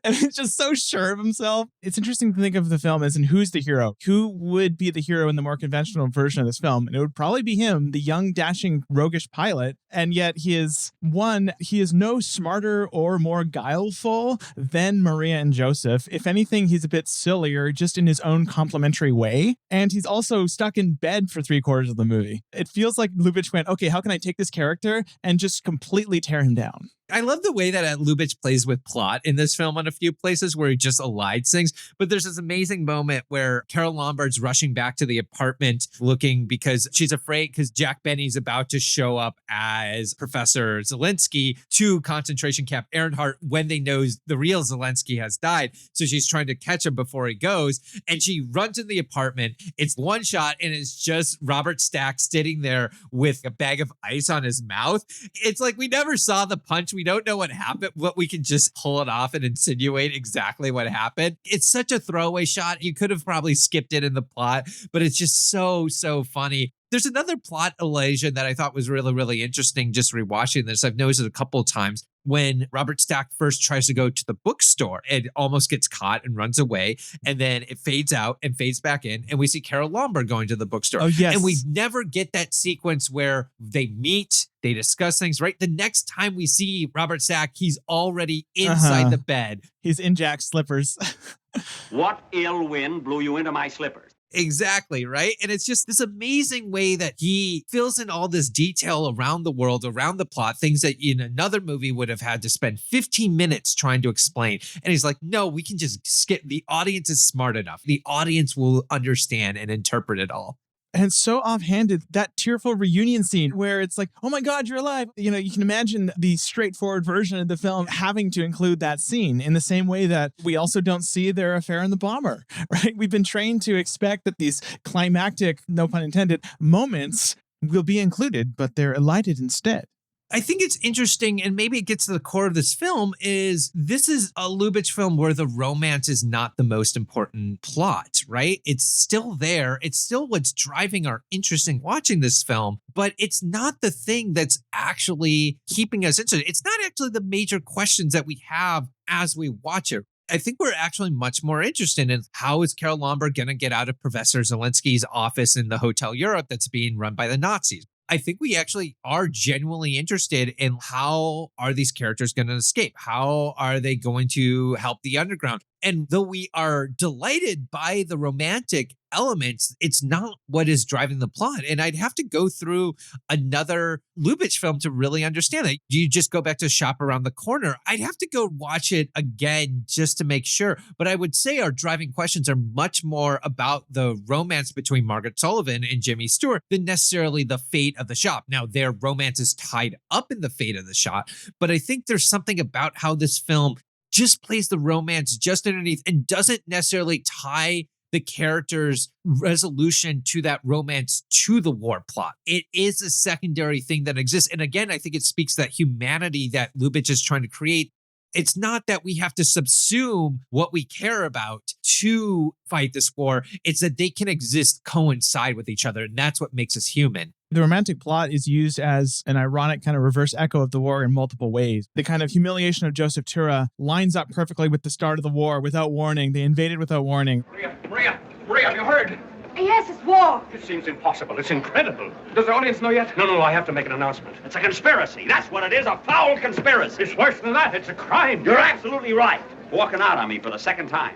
and he's just so sure of himself. It's interesting to think of the film as in who's the hero? Who would be the hero in the more conventional version of this film? And it would probably be him, the young, dashing, roguish pilot. And yet he is no smarter or more guileful than Maria and Joseph. If anything, he's a bit sillier, just in his own complimentary way. And he's also stuck in bed for 3/4 of the movie. It feels like Lubitsch went, okay, how can I take this character and just completely tear him down? I love the way that Lubitsch plays with plot in this film on a few places where he just elides things. But there's this amazing moment where Carol Lombard's rushing back to the apartment looking because she's afraid because Jack Benny's about to show up as Professor Zelensky to concentration camp Earnhardt when they know the real Zelensky has died. So she's trying to catch him before he goes. And she runs in the apartment. It's one shot and it's just Robert Stack sitting there with a bag of ice on his mouth. It's like we never saw the punch. We don't know what happened, but we can just pull it off and insinuate exactly what happened. It's such a throwaway shot. You could have probably skipped it in the plot, but it's just so funny. There's another plot elision that I thought was really, really interesting just rewatching this. I've noticed it a couple of times. When Robert Stack first tries to go to the bookstore, it almost gets caught and runs away. And then it fades out and fades back in. And we see Carol Lombard going to the bookstore. Oh, yes. And we never get that sequence where they meet, they discuss things, right? The next time we see Robert Stack, he's already inside the bed. He's in Jack's slippers. What ill wind blew you into my slippers? Exactly, right? And it's just this amazing way that he fills in all this detail around the world, around the plot, things that in another movie would have had to spend 15 minutes trying to explain. And he's like, no, we can just skip. The audience is smart enough. The audience will understand and interpret it all. And so offhanded, that tearful reunion scene where it's like, oh my God, you're alive. You know, you can imagine the straightforward version of the film having to include that scene in the same way that we also don't see their affair in the bomber, right? We've been trained to expect that these climactic, no pun intended, moments will be included, but they're elided instead. I think it's interesting, and maybe it gets to the core of this film, is this is a Lubitsch film where the romance is not the most important plot, right? It's still there. It's still what's driving our interest in watching this film, but it's not the thing that's actually keeping us interested. It's not actually the major questions that we have as we watch it. I think we're actually much more interested in how is Carol Lombard going to get out of Professor Zelensky's office in the Hotel Europe that's being run by the Nazis. I think we actually are genuinely interested in how are these characters going to escape? How are they going to help the underground? And though we are delighted by the romantic elements, it's not what is driving the plot. And I'd have to go through another Lubitsch film to really understand that. You just go back to Shop Around the Corner. I'd have to go watch it again just to make sure. But I would say our driving questions are much more about the romance between Margaret Sullivan and Jimmy Stewart than necessarily the fate of the shop. Now, their romance is tied up in the fate of the shop, but I think there's something about how this film just plays the romance just underneath and doesn't necessarily tie the character's resolution to that romance to the war plot. It is a secondary thing that exists. And again, I think it speaks to that humanity that Lubitsch is trying to create. It's not that we have to subsume what we care about to fight this war. It's that they can exist, coincide with each other. And that's what makes us human. The romantic plot is used as an ironic kind of reverse echo of the war in multiple ways. The kind of humiliation of Joseph Tura lines up perfectly with the start of the war without warning. They invaded without warning. Maria, have you heard? Yes, it's war. It seems impossible. It's incredible. Does the audience know yet? No, I have to make an announcement. It's a conspiracy. That's what it is, a foul conspiracy. It's worse than that. It's a crime. You're absolutely right. Walking out on me for the second time.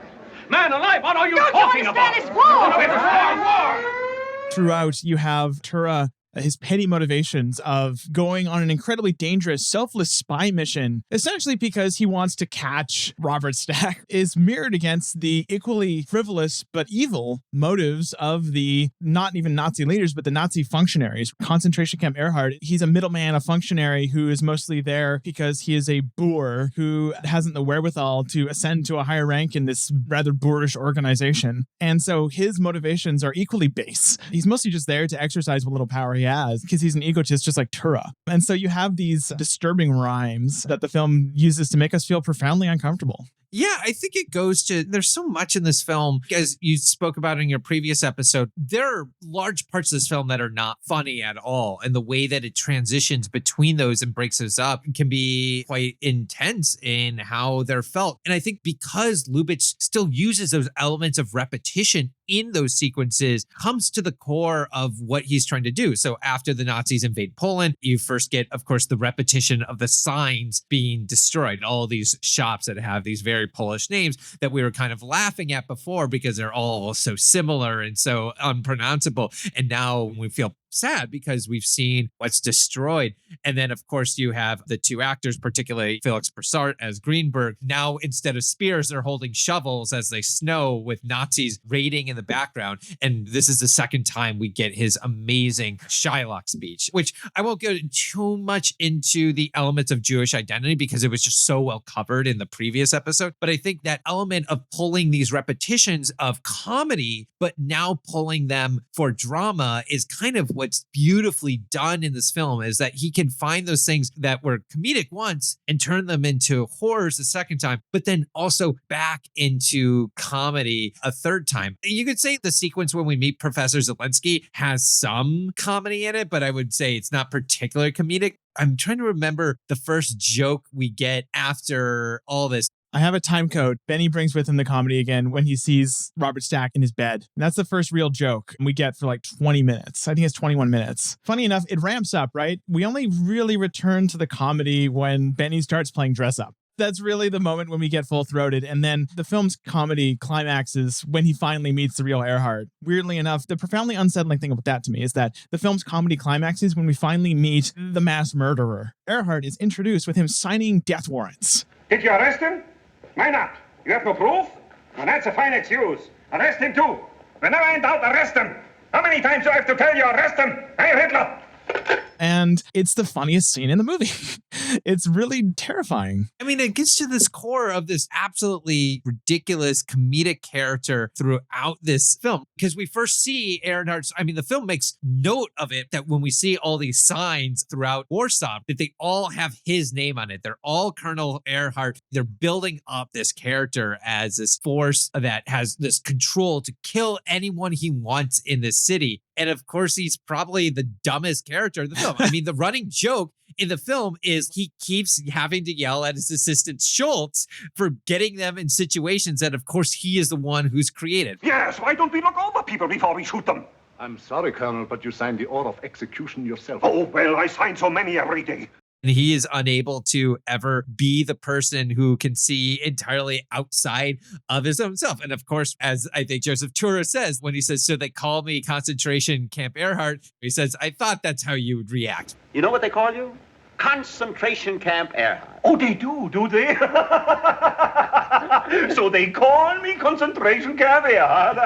Man alive, what are you Don't talking you about? understand? It's war. It's war. Throughout, you have Tura, his petty motivations of going on an incredibly dangerous, selfless spy mission, essentially because he wants to catch Robert Stack, is mirrored against the equally frivolous but evil motives of the not even Nazi leaders, but the Nazi functionaries. Concentration camp Earhart, he's a middleman, a functionary who is mostly there because he is a boor who hasn't the wherewithal to ascend to a higher rank in this rather boorish organization. And so his motivations are equally base. He's mostly just there to exercise what little power he has because he's an egotist just like Tura. And so you have these disturbing rhymes that the film uses to make us feel profoundly uncomfortable. Yeah, I think it goes to, there's so much in this film, as you spoke about in your previous episode, there are large parts of this film that are not funny at all. And the way that it transitions between those and breaks those up can be quite intense in how they're felt. And I think because Lubitsch still uses those elements of repetition in those sequences, comes to the core of what he's trying to do. So after the Nazis invade Poland, you first get, of course, the repetition of the signs being destroyed. All of these shops that have these very Polish names that we were kind of laughing at before because they're all so similar and so unpronounceable. And now we feel sad because we've seen what's destroyed. And then, of course, you have the two actors, particularly Felix Broussard as Greenberg. Now, instead of spears, they're holding shovels as they snow with Nazis raiding in the background. And this is the second time we get his amazing Shylock speech, which I won't go too much into the elements of Jewish identity because it was just so well covered in the previous episode. But I think that element of pulling these repetitions of comedy, but now pulling them for drama is kind of what's beautifully done in this film, is that he can find those things that were comedic once and turn them into horrors the second time, but then also back into comedy a third time. You could say the sequence when we meet Professor Zelensky has some comedy in it, but I would say it's not particularly comedic. I'm trying to remember the first joke we get after all this. I have a time code. Benny brings with him the comedy again when he sees Robert Stack in his bed. And that's the first real joke we get for like 20 minutes. I think it's 21 minutes. Funny enough, it ramps up, right? We only really return to the comedy when Benny starts playing dress up. That's really the moment when we get full-throated. And then the film's comedy climaxes when he finally meets the real Earhart. Weirdly enough, the profoundly unsettling thing about that to me is that the film's comedy climaxes when we finally meet the mass murderer. Earhart is introduced with him signing death warrants. Did you arrest him? Why not? You have no proof? Well, that's a fine excuse. Arrest him too. Whenever in doubt, arrest him. How many times do I have to tell you, arrest him? Hey, Hitler! And it's the funniest scene in the movie. It's really terrifying. I mean, it gets to this core of this absolutely ridiculous comedic character throughout this film. Because we first see Earhart's, the film makes note of it that when we see all these signs throughout Warsaw, that they all have his name on it. They're all Colonel Earhart. They're building up this character as this force that has this control to kill anyone he wants in this city. And of course, he's probably the dumbest character in the film. The running joke in the film is he keeps having to yell at his assistant Schultz for getting them in situations that, of course, he is the one who's created. Yes, why don't we look over people before we shoot them? I'm sorry, Colonel, but you signed the order of execution yourself. Oh, well, I sign so many every day. And he is unable to ever be the person who can see entirely outside of his own self. And of course, as I think Joseph Tura says, when he says, so they call me concentration camp Earhart, he says, I thought that's how you would react. You know what they call you? Concentration camp Earhart. Oh, they do they? So they call me concentration camp Earhart.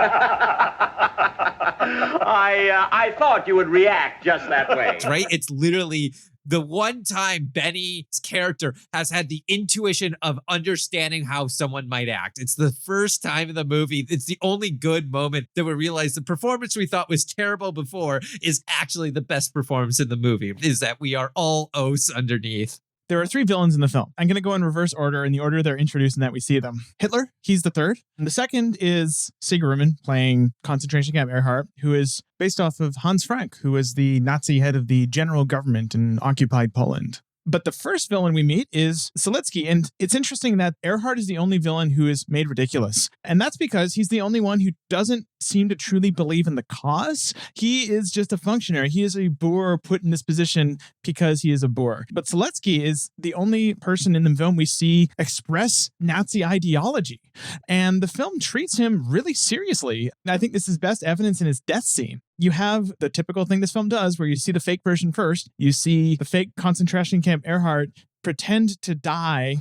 I thought you would react just that way. That's right. It's literally the one time Benny's character has had the intuition of understanding how someone might act. It's the first time in the movie. It's the only good moment that we realize the performance we thought was terrible before is actually the best performance in the movie, is that we are all os underneath. There are three villains in the film. I'm going to go in reverse order in the order they're introduced and that we see them. Hitler, he's the third. And the second is Sieg Riemann playing concentration camp Earhart, who is based off of Hans Frank, who was the Nazi head of the general government in occupied Poland. But the first villain we meet is Seletsky, and it's interesting that Earhart is the only villain who is made ridiculous. And that's because he's the only one who doesn't seem to truly believe in the cause. He is just a functionary. He is a boor put in this position because he is a boor. But Seletsky is the only person in the film we see express Nazi ideology. And the film treats him really seriously. I think this is best evidence in his death scene. You have the typical thing this film does where you see the fake version first. You see the fake concentration camp Earhart pretend to die.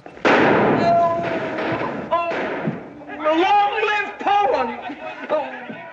Long live Poland!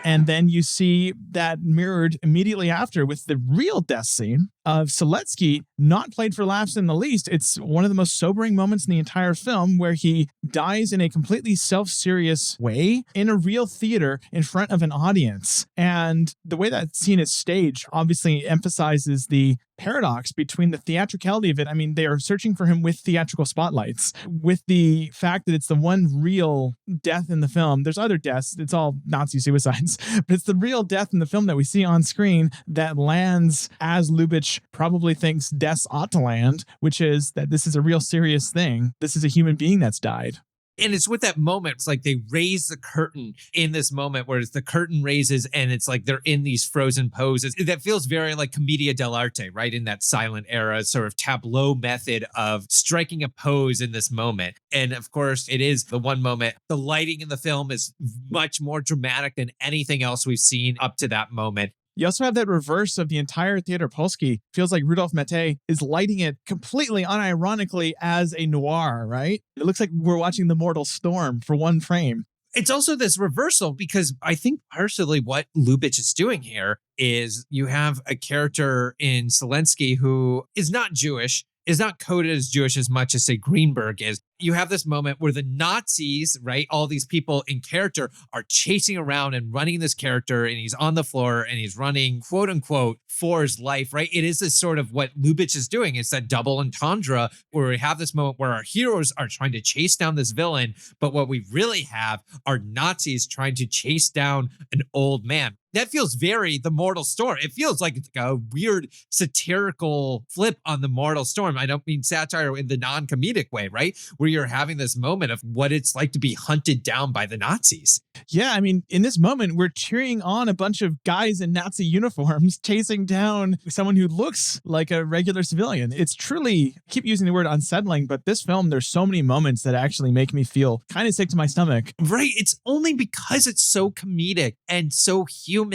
And then you see that mirrored immediately after with the real death scene of Seletsky, not played for laughs in the least. It's one of the most sobering moments in the entire film where he dies in a completely self-serious way in a real theater in front of an audience. And the way that scene is staged obviously emphasizes the paradox between the theatricality of it. They are searching for him with theatrical spotlights, with the fact that it's the one real death in the film. There's other deaths. It's all Nazi suicides, but it's the real death in the film that we see on screen that lands as Lubitsch probably thinks deaths ought to land, which is that this is a real serious thing. This is a human being that's died. And it's with that moment, it's like they raise the curtain in this moment where the curtain raises and it's like they're in these frozen poses. That feels very like commedia dell'arte, right? In that silent era sort of tableau method of striking a pose in this moment. And of course, it is the one moment. The lighting in the film is much more dramatic than anything else we've seen up to that moment. You also have that reverse of the entire Theater Polski. Feels like Rudolph Mate is lighting it completely unironically as a noir, right? It looks like we're watching The Mortal Storm for one frame. It's also this reversal because I think partially what Lubitsch is doing here is you have a character in Zelensky who is not Jewish, is not coded as Jewish as much as, say, Greenberg is. You have this moment where the Nazis, right, all these people in character are chasing around and running this character, and he's on the floor and he's running, quote unquote, for his life, right? It is this sort of what Lubitsch is doing. It's that double entendre where we have this moment where our heroes are trying to chase down this villain, but what we really have are Nazis trying to chase down an old man. That feels very The Mortal Storm. It feels like it's a weird satirical flip on The Mortal Storm. I don't mean satire in the non-comedic way, right? Where you're having this moment of what it's like to be hunted down by the Nazis. Yeah, I mean, in this moment, we're cheering on a bunch of guys in Nazi uniforms chasing down someone who looks like a regular civilian. It's truly, I keep using the word unsettling, but this film, there's so many moments that actually make me feel kind of sick to my stomach. Right. It's only because it's so comedic and so human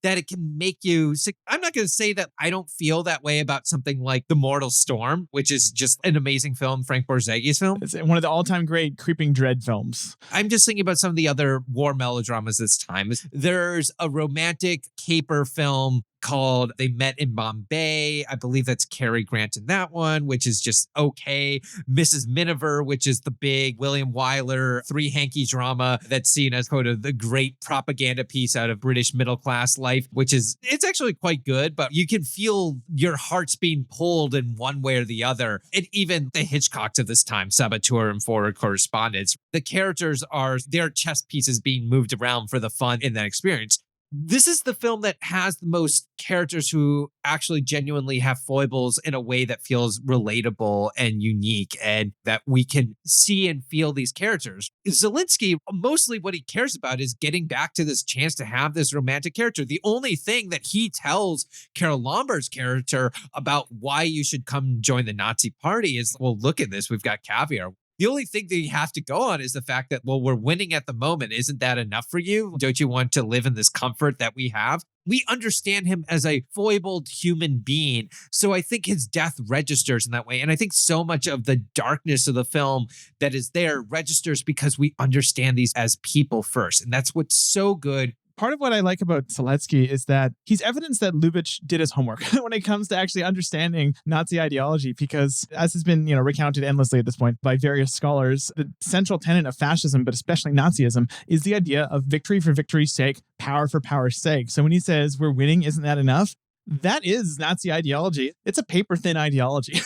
that it can make you sick. I'm not going to say that I don't feel that way about something like The Mortal Storm, which is just an amazing film, Frank Borzegi's film. It's one of the all-time great creeping dread films. I'm just thinking about some of the other war melodramas this time. There's a romantic caper film called They Met in Bombay. I believe that's Cary Grant in that one, which is just okay. Mrs. Miniver, which is the big William Wyler three-hanky drama that's seen as kind of the great propaganda piece out of British middle-class life, which is, it's actually quite good, but you can feel your hearts being pulled in one way or the other. And even the Hitchcocks of this time, Saboteur and Forward Correspondence, the characters are their chess pieces being moved around for the fun in that experience. This is the film that has the most characters who actually genuinely have foibles in a way that feels relatable and unique and that we can see and feel these characters. Zelensky, mostly what he cares about is getting back to this chance to have this romantic character. The only thing that he tells Carol Lombert's character about why you should come join the Nazi party is, well, look at this. We've got caviar. The only thing that you have to go on is the fact that, well, we're winning at the moment. Isn't that enough for you? Don't you want to live in this comfort that we have? We understand him as a foibled human being. So I think his death registers in that way. And I think so much of the darkness of the film that is there registers because we understand these as people first. And that's what's so good. Part of what I like about Zelensky is that he's evidence that Lubitsch did his homework when it comes to actually understanding Nazi ideology, because as has been, recounted endlessly at this point by various scholars, the central tenet of fascism, but especially Nazism, is the idea of victory for victory's sake, power for power's sake. So when he says we're winning, isn't that enough? That is Nazi ideology. It's a paper-thin ideology.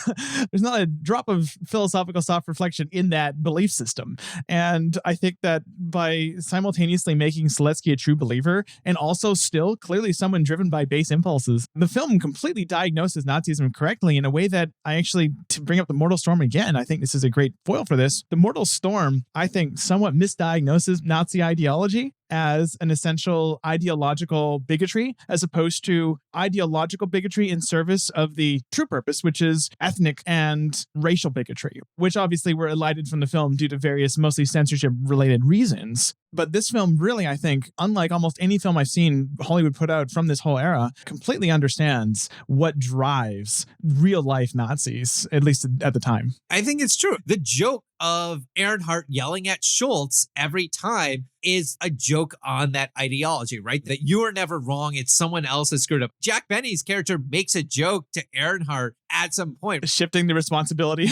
There's not a drop of philosophical self-reflection in that belief system. And I think that by simultaneously making Zelensky a true believer and also still clearly someone driven by base impulses, the film completely diagnoses Nazism correctly in a way that I actually, to bring up The Mortal Storm again, I think this is a great foil for this. The Mortal Storm, I think, somewhat misdiagnoses Nazi ideology as an essential ideological bigotry, as opposed to ideological bigotry in service of the true purpose, which is ethnic and racial bigotry, which obviously were elided from the film due to various mostly censorship-related reasons. But this film really, I think, unlike almost any film I've seen Hollywood put out from this whole era, completely understands what drives real-life Nazis, at least at the time. I think it's true. The joke of Earnhardt yelling at Schultz every time is a joke on that ideology, right? That you are never wrong. It's someone else that screwed up. Jack Benny's character makes a joke to Earnhardt at some point. Shifting the responsibility.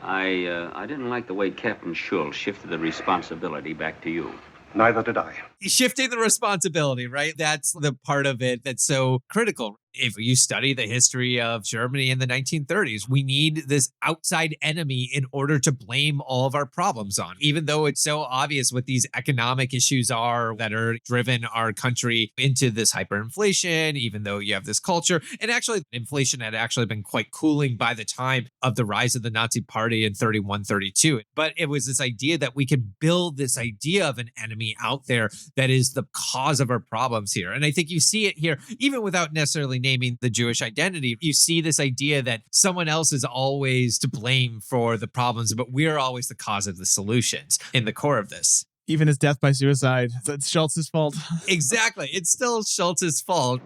I didn't like the way Captain Schultz shifted the responsibility back to you. Neither did I. Shifting the responsibility, right? That's the part of it that's so critical. If you study the history of Germany in the 1930s, we need this outside enemy in order to blame all of our problems on, even though it's so obvious what these economic issues are that are driven our country into this hyperinflation, even though you have this culture. And actually, inflation had actually been quite cooling by the time of the rise of the Nazi Party in 31, 32. But it was this idea that we could build this idea of an enemy out there that is the cause of our problems here. And I think you see it here, even without necessarily naming the Jewish identity. You see this idea that someone else is always to blame for the problems, but we're always the cause of the solutions in the core of this. Even his death by suicide, it's Schultz's fault. Exactly. It's still Schultz's fault.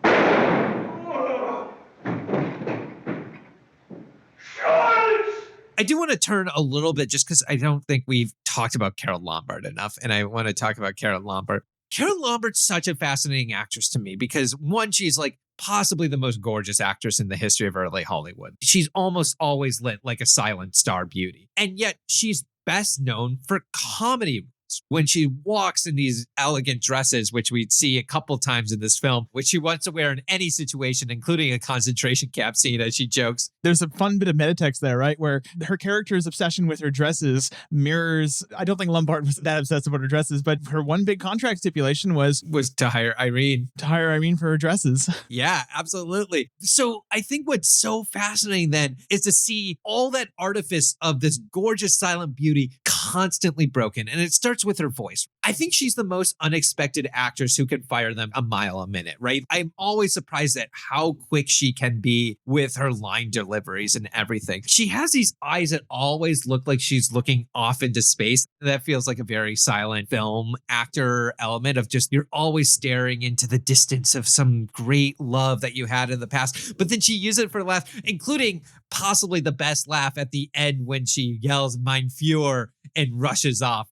I do want to turn a little bit just because I don't think we've talked about Carole Lombard enough. And I want to talk about Carole Lombard. Carole Lombard's such a fascinating actress to me because one, she's like possibly the most gorgeous actress in the history of early Hollywood. She's almost always lit like a silent star beauty. And yet she's best known for comedy. When she walks in these elegant dresses, which we see a couple times in this film, which she wants to wear in any situation, including a concentration camp scene, as she jokes. There's a fun bit of metatext there, right? Where her character's obsession with her dresses mirrors, I don't think Lombard was that obsessed about her dresses, but her one big contract stipulation was to hire Irene. To hire Irene for her dresses. Yeah, absolutely. So I think what's so fascinating then is to see all that artifice of this gorgeous silent beauty constantly broken. And it starts with her voice. I think she's the most unexpected actress who can fire them a mile a minute, right? I'm always surprised at how quick she can be with her line deliveries and everything. She has these eyes that always look like she's looking off into space. That feels like a very silent film actor element of just, you're always staring into the distance of some great love that you had in the past. But then she uses it for laugh, including possibly the best laugh at the end when she yells Mein Führer and rushes off.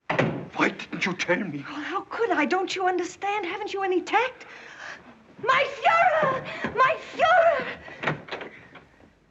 Why didn't you tell me? Well, how could I? Don't you understand? Haven't you any tact? My Führer! My Führer!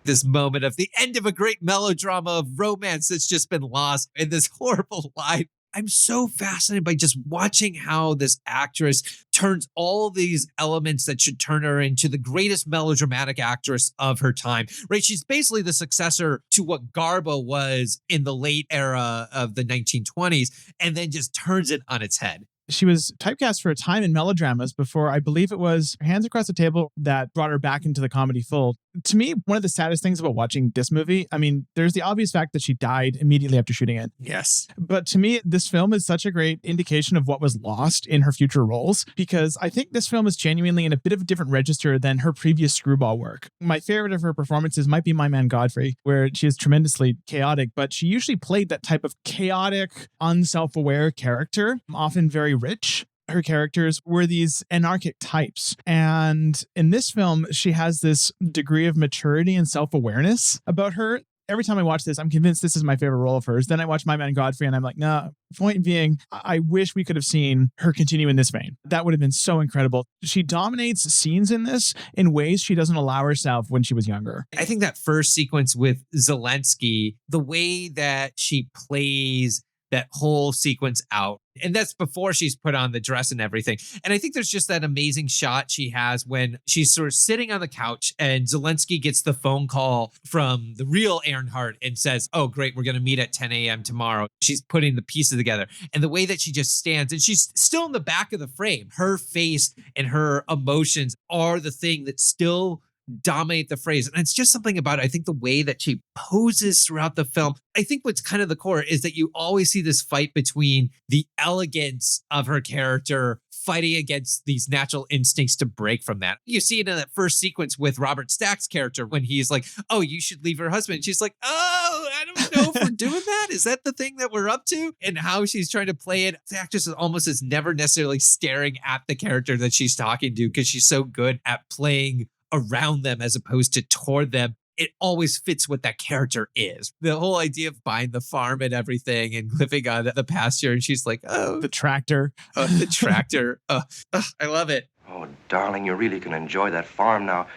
This moment of the end of a great melodrama of romance that's just been lost in this horrible line. I'm so fascinated by just watching how this actress turns all these elements that should turn her into the greatest melodramatic actress of her time, right? She's basically the successor to what Garbo was in the late era of the 1920s, and then just turns it on its head. She was typecast for a time in melodramas before, I believe it was Hands Across the Table, that brought her back into the comedy fold. To me, one of the saddest things about watching this movie, I mean, there's the obvious fact that she died immediately after shooting it. Yes. But to me, this film is such a great indication of what was lost in her future roles, because I think this film is genuinely in a bit of a different register than her previous screwball work. My favorite of her performances might be My Man Godfrey, where she is tremendously chaotic, but she usually played that type of chaotic, unself-aware character, often very rich. Her characters were these anarchic types. And in this film, she has this degree of maturity and self-awareness about her. Every time I watch this, I'm convinced this is my favorite role of hers. Then I watch My Man Godfrey and I'm like, nah, point being, I wish we could have seen her continue in this vein. That would have been so incredible. She dominates scenes in this in ways she doesn't allow herself when she was younger. I think that first sequence with Zelensky, the way that she plays that whole sequence out. And that's before she's put on the dress and everything. And I think there's just that amazing shot she has when she's sort of sitting on the couch and Zelensky gets the phone call from the real Earnhardt and says, oh, great, we're going to meet at 10 a.m. tomorrow. She's putting the pieces together. And the way that she just stands, and she's still in the back of the frame. Her face and her emotions are the thing that still dominate the phrase. And it's just something about, I think, the way that she poses throughout the film. I think what's kind of the core is that you always see this fight between the elegance of her character fighting against these natural instincts to break from that. You see it in that first sequence with Robert Stack's character when he's like, oh, you should leave your husband. She's like, oh, I don't know if we're doing that. Is that the thing that we're up to? And how she's trying to play it. The actress almost is never necessarily staring at the character that she's talking to because she's so good at playing around them as opposed to toward them. It always fits what that character is. The whole idea of buying the farm and everything and living on the pasture. And she's like, oh, The tractor. the tractor. I love it. Oh, darling, you really can enjoy that farm now.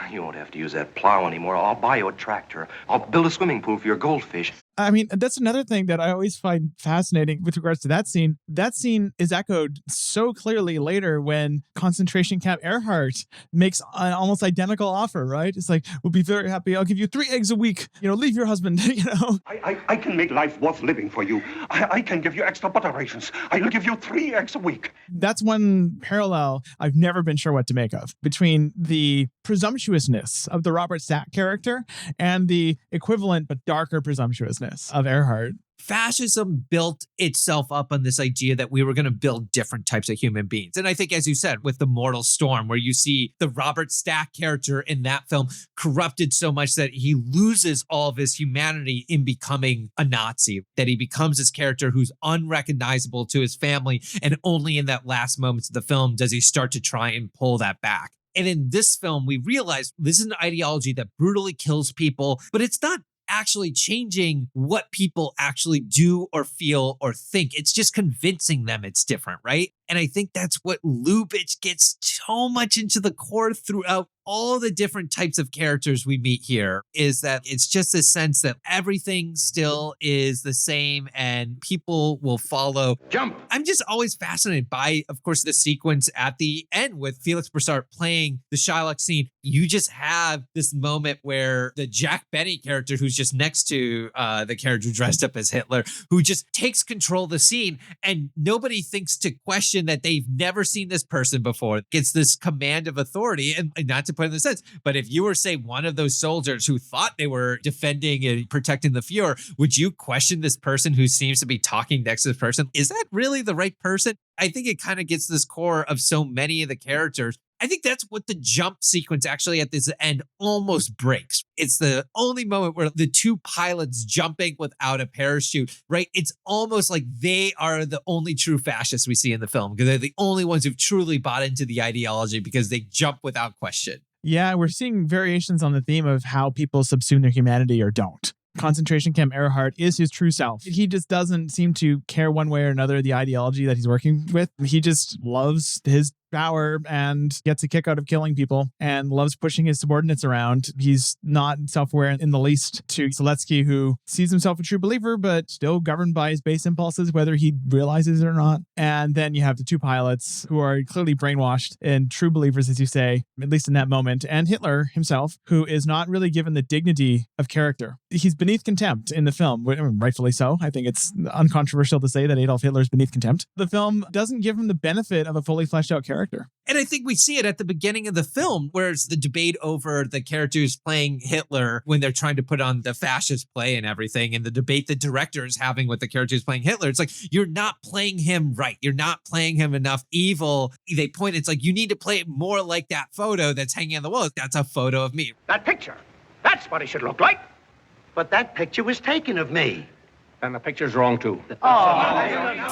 You won't have to use that plow anymore. I'll buy you a tractor. I'll build a swimming pool for your goldfish. I mean, that's another thing that I always find fascinating with regards to that scene. That scene is echoed so clearly later when concentration camp Earhart makes an almost identical offer, right? It's like, we'll be very happy. I'll give you 3 eggs a week. Leave your husband, I can make life worth living for you. I can give you extra butter rations. I'll give you 3 eggs a week. That's one parallel I've never been sure what to make of between the presumptuousness of the Robert Stack character and the equivalent but darker presumptuousness ruthlessness of Earhart. Fascism built itself up on this idea that we were going to build different types of human beings. And I think, as you said, with The Mortal Storm, where you see the Robert Stack character in that film corrupted so much that he loses all of his humanity in becoming a Nazi, that he becomes this character who's unrecognizable to his family. And only in that last moments of the film does he start to try and pull that back. And in this film, we realize this is an ideology that brutally kills people, but it's not actually changing what people actually do or feel or think. It's just convincing them it's different, right? And I think that's what Lubitsch gets so much into the core throughout all the different types of characters we meet here, is that it's just a sense that everything still is the same and people will follow. Jump! I'm just always fascinated by, of course, the sequence at the end with Felix Broussard playing the Shylock scene. You just have this moment where the Jack Benny character, who's just next to the character dressed up as Hitler, who just takes control of the scene, and nobody thinks to question that they've never seen this person before, gets this command of authority. And not to put in the sense, but if you were, say, one of those soldiers who thought they were defending and protecting the Fuhrer, would you question this person who seems to be talking next to this person? Is that really the right person? I think it kind of gets this core of so many of the characters. I think that's what the jump sequence actually at this end almost breaks. It's the only moment where the two pilots jumping without a parachute, right? It's almost like they are the only true fascists we see in the film, because they're the only ones who've truly bought into the ideology because they jump without question. Yeah, we're seeing variations on the theme of how people subsume their humanity or don't. Concentration camp Earhart is his true self. He just doesn't seem to care one way or another the ideology that he's working with. He just loves his power and gets a kick out of killing people and loves pushing his subordinates around. He's not self-aware in the least to Seletsky, who sees himself a true believer, but still governed by his base impulses, whether he realizes it or not. And then you have the two pilots who are clearly brainwashed and true believers, as you say, at least in that moment. And Hitler himself, who is not really given the dignity of character. He's beneath contempt in the film, rightfully so. I think it's uncontroversial to say that Adolf Hitler is beneath contempt. The film doesn't give him the benefit of a fully fleshed out character. And I think we see it at the beginning of the film, where it's the debate over the characters playing Hitler when they're trying to put on the fascist play and everything, and the debate the director is having with the characters playing Hitler. It's like, you're not playing him right. You're not playing him enough evil. They point, it's like, you need to play it more like that photo that's hanging on the wall. That's a photo of me. That picture. That's what he should look like. But that picture was taken of me. And the picture's wrong, too.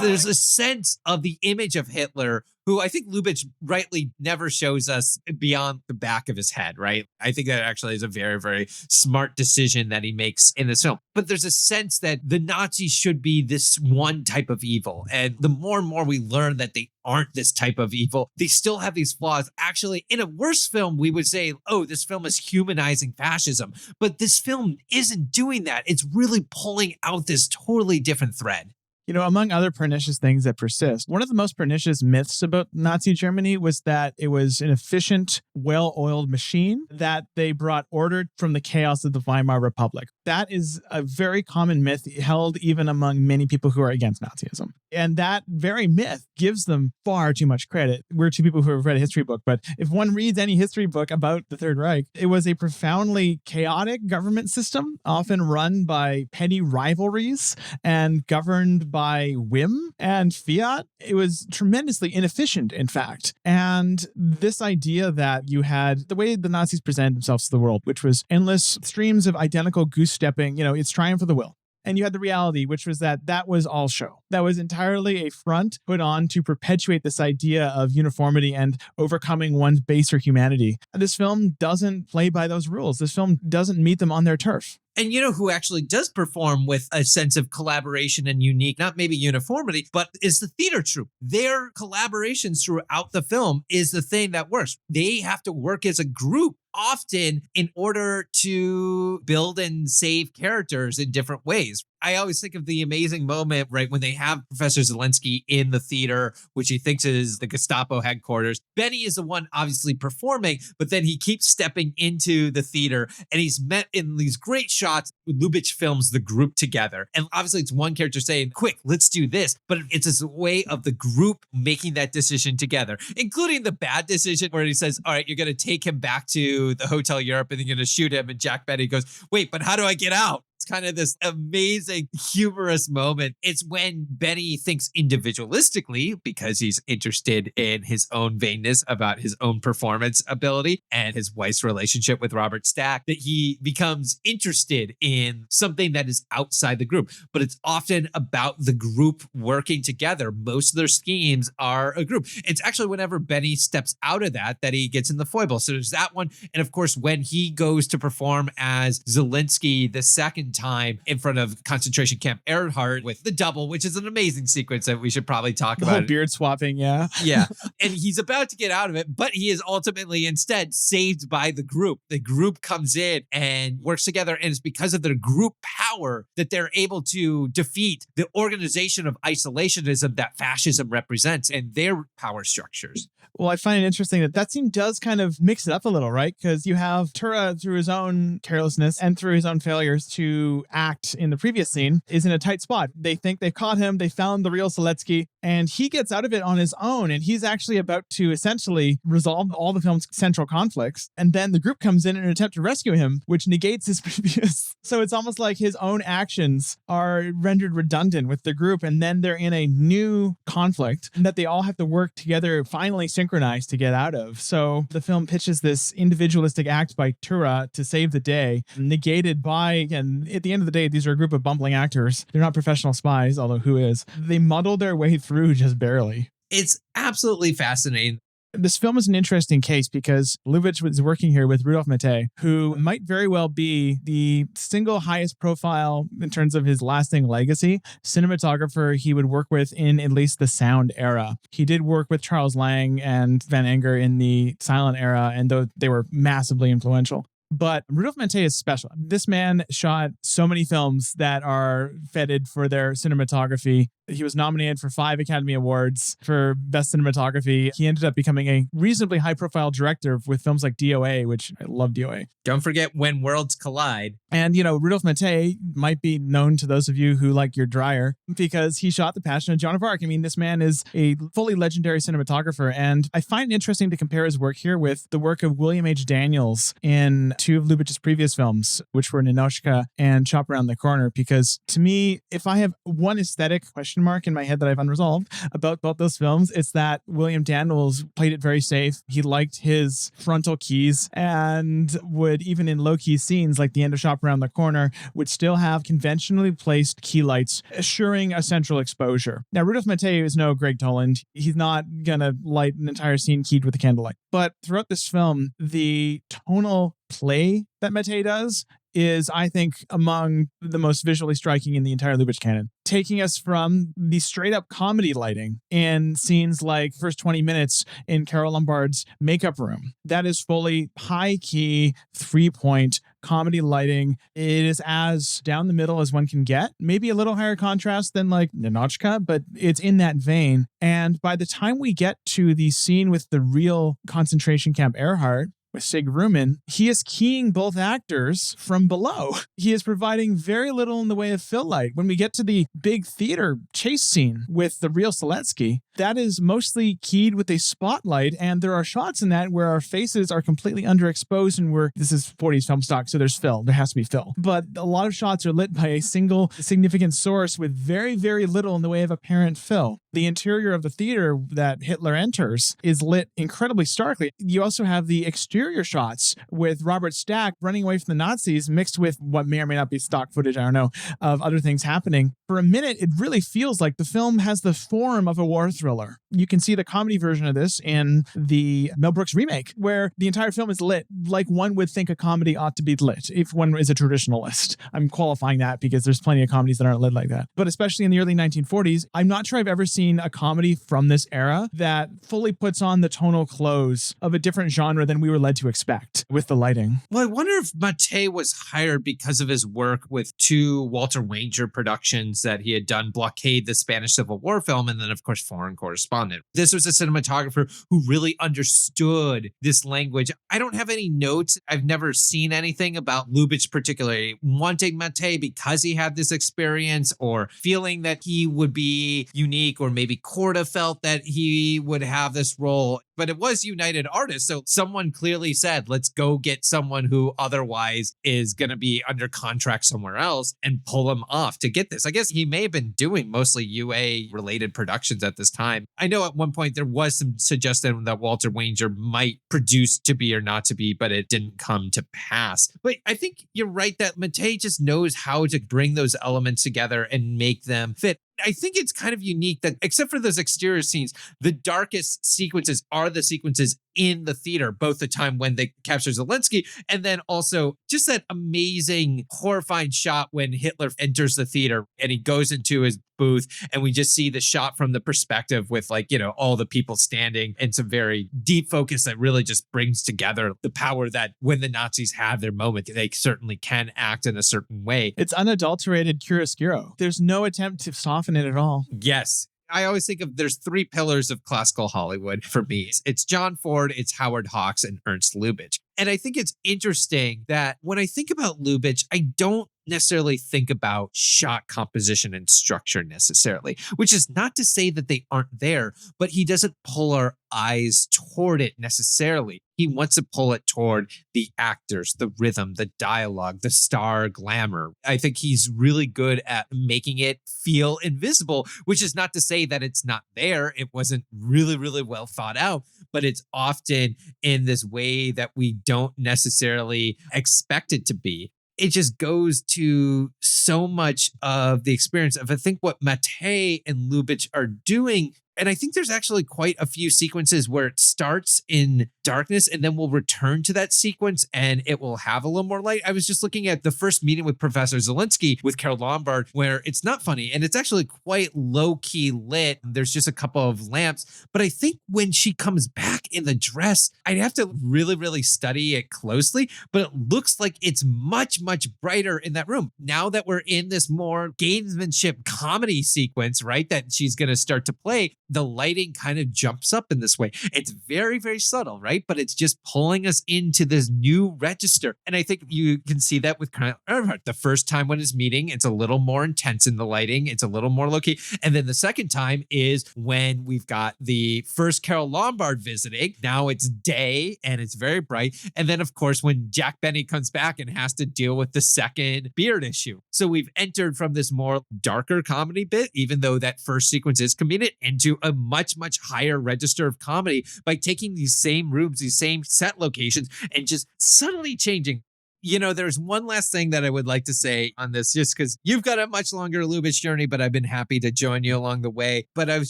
There's a sense of the image of Hitler, who I think Lubitsch rightly never shows us beyond the back of his head, right? I think that actually is a very, very smart decision that he makes in this film. But there's a sense that the Nazis should be this one type of evil. And the more and more we learn that they aren't this type of evil, they still have these flaws. Actually, in a worse film, we would say, oh, this film is humanizing fascism. But this film isn't doing that. It's really pulling out this totally different thread. You know, among other pernicious things that persist, one of the most pernicious myths about Nazi Germany was that it was an efficient, well-oiled machine, that they brought order from the chaos of the Weimar Republic. That is a very common myth held even among many people who are against Nazism. And that very myth gives them far too much credit. We're two people who have read a history book, but if one reads any history book about the Third Reich, it was a profoundly chaotic government system, often run by petty rivalries and governed by whim and fiat. It was tremendously inefficient, in fact. And this idea that you had the way the Nazis presented themselves to the world, which was endless streams of identical goose stepping, it's triumph of the will. And you had the reality, which was that was all show. That was entirely a front put on to perpetuate this idea of uniformity and overcoming one's baser humanity. And this film doesn't play by those rules. This film doesn't meet them on their turf. And you know who actually does perform with a sense of collaboration and unique, not maybe uniformity, but is the theater troupe. Their collaborations throughout the film is the thing that works. They have to work as a group often in order to build and save characters in different ways. I always think of the amazing moment, right, when they have Professor Zelensky in the theater, which he thinks is the Gestapo headquarters. Benny is the one obviously performing, but then he keeps stepping into the theater and he's met in these great shots. Lubitsch films the group together. And obviously it's one character saying, quick, let's do this. But it's this way of the group making that decision together, including the bad decision where he says, all right, you're going to take him back to the Hotel Europe and you're going to shoot him. And Jack Benny goes, wait, but how do I get out? It's kind of this amazing, humorous moment. It's when Benny thinks individualistically because he's interested in his own vainness about his own performance ability and his wife's relationship with Robert Stack, that he becomes interested in something that is outside the group. But it's often about the group working together. Most of their schemes are a group. It's actually whenever Benny steps out of that he gets in the foible. So there's that one. And of course, when he goes to perform as Zelensky the second time in front of concentration camp Earhart with the double, which is an amazing sequence that we should probably talk The about. whole beard swapping, yeah. Yeah. And he's about to get out of it, but he is ultimately instead saved by the group. The group comes in and works together. And it's because of their group power that they're able to defeat the organization of isolationism that fascism represents and their power structures. Well, I find it interesting that scene does kind of mix it up a little, right? Because you have Tura, through his own carelessness and through his own failures to act in the previous scene, is in a tight spot. They think they've caught him. They found the real Seletsky, and he gets out of it on his own. And he's actually about to essentially resolve all the film's central conflicts. And then the group comes in an attempt to rescue him, which negates his previous. So it's almost like his own actions are rendered redundant with the group. And then they're in a new conflict that they all have to work together, finally synchronized to get out of. So the film pitches this individualistic act by Tura to save the day, negated by, and at the end of the day, these are a group of bumbling actors. They're not professional spies, although who is? They muddle their way through just barely. It's absolutely fascinating. This film is an interesting case because Lubitsch was working here with Rudolph Mate, who might very well be the single highest profile in terms of his lasting legacy cinematographer he would work with in at least the sound era. He did work with Charles Lang and Van Anger in the silent era, and though they were massively influential. But Rudolph Mate is special. This man shot so many films that are feted for their cinematography. He was nominated for 5 Academy Awards for Best Cinematography. He ended up becoming a reasonably high-profile director with films like DOA, which I love DOA. Don't forget When Worlds Collide. And, Rudolph Mate might be known to those of you who like your Dreyer because he shot The Passion of Joan of Arc. I mean, this man is a fully legendary cinematographer, and I find it interesting to compare his work here with the work of William H. Daniels in 2 of Lubitsch's previous films, which were Ninochka and Chop Around the Corner, because to me, if I have one aesthetic question mark in my head that I've unresolved about both those films, it's that William Daniels played it very safe. He liked his frontal keys and would, even in low-key scenes like the end of Shop Around the Corner, would still have conventionally placed key lights, assuring a central exposure. Now, Rudolph Mate is no Greg Toland. He's not gonna light an entire scene keyed with a candlelight. But throughout this film, the tonal play that Mate does is, I think, among the most visually striking in the entire Lubitsch canon. Taking us from the straight up comedy lighting in scenes like first 20 minutes in Carole Lombard's makeup room. That is fully high key, 3-point comedy lighting. It is as down the middle as one can get. Maybe a little higher contrast than like Ninochka, but it's in that vein. And by the time we get to the scene with the real concentration camp Earhart, with Sig Rumen, he is keying both actors from below. He is providing very little in the way of fill light. When we get to the big theater chase scene with the real Seletsky, that is mostly keyed with a spotlight, and there are shots in that where our faces are completely underexposed, and this is 40s film stock, so there's fill. There has to be fill. But a lot of shots are lit by a single significant source with very, very little in the way of apparent fill. The interior of the theater that Hitler enters is lit incredibly starkly. You also have the exterior shots with Robert Stack running away from the Nazis mixed with what may or may not be stock footage, I don't know, of other things happening. For a minute, it really feels like the film has the form of a war thriller. You can see the comedy version of this in the Mel Brooks remake, where the entire film is lit like one would think a comedy ought to be lit if one is a traditionalist. I'm qualifying that because there's plenty of comedies that aren't lit like that. But especially in the early 1940s, I'm not sure I've ever seen a comedy from this era that fully puts on the tonal clothes of a different genre than we were led to expect with the lighting. Well, I wonder if Mate was hired because of his work with 2 Walter Wanger productions that he had done, Blockade, the Spanish Civil War film, and then, of course, Foreign Correspondent. This was a cinematographer who really understood this language. I don't have any notes. I've never seen anything about Lubitsch particularly wanting Mate because he had this experience or feeling that he would be unique, or maybe Korda felt that he would have this role. but it was United Artists. So someone clearly said, let's go get someone who otherwise is going to be under contract somewhere else and pull him off to get this. I guess he may have been doing mostly UA related productions at this time. I know at one point there was some suggestion that Walter Wanger might produce To Be or Not to Be, but it didn't come to pass. But I think you're right that Mate just knows how to bring those elements together and make them fit. I think it's kind of unique that except for those exterior scenes, the darkest sequences are the sequences in the theater, both the time when they capture Zelensky and then also just that amazing horrifying shot when Hitler enters the theater and he goes into his booth and we just see the shot from the perspective with all the people standing and some very deep focus that really just brings together the power that when the Nazis have their moment, they certainly can act in a certain way. It's unadulterated chiaroscuro. There's no attempt to soften it at all. Yes. I always think of there's three pillars of classical Hollywood for me. It's John Ford, it's Howard Hawks, and Ernst Lubitsch. And I think it's interesting that when I think about Lubitsch, I don't necessarily think about shot composition and structure necessarily, which is not to say that they aren't there, but he doesn't pull our eyes toward it necessarily. He wants to pull it toward the actors, the rhythm, the dialogue, the star glamour. I think he's really good at making it feel invisible, which is not to say that it's not there. It wasn't really, really well thought out, but it's often in this way that we don't necessarily expect it to be. It just goes to so much of the experience of, I think, what Mate and Lubitsch are doing. And I think there's actually quite a few sequences where it starts in darkness and then we'll return to that sequence and it will have a little more light. I was just looking at the first meeting with Professor Zelensky with Carol Lombard, where it's not funny and it's actually quite low key lit. There's just a couple of lamps. But I think when she comes back in the dress, I'd have to really, really study it closely. But it looks like it's much, much brighter in that room. Now that we're in this more gamesmanship comedy sequence, right, that she's going to start to play, the lighting kind of jumps up in this way. It's very, very subtle, right? But it's just pulling us into this new register. And I think you can see that with Earnhardt. The first time when it's meeting, it's a little more intense in the lighting. It's a little more low-key. And then the second time is when we've got the first Carol Lombard visiting. Now it's day and it's very bright. And then, of course, when Jack Benny comes back and has to deal with the second beard issue. So we've entered from this more darker comedy bit, even though that first sequence is comedic, into a much, much higher register of comedy by taking these same rooms, these same set locations, and just subtly changing. You know, there's one last thing that I would like to say on this, just because you've got a much longer Lubitsch journey, but I've been happy to join you along the way. But I was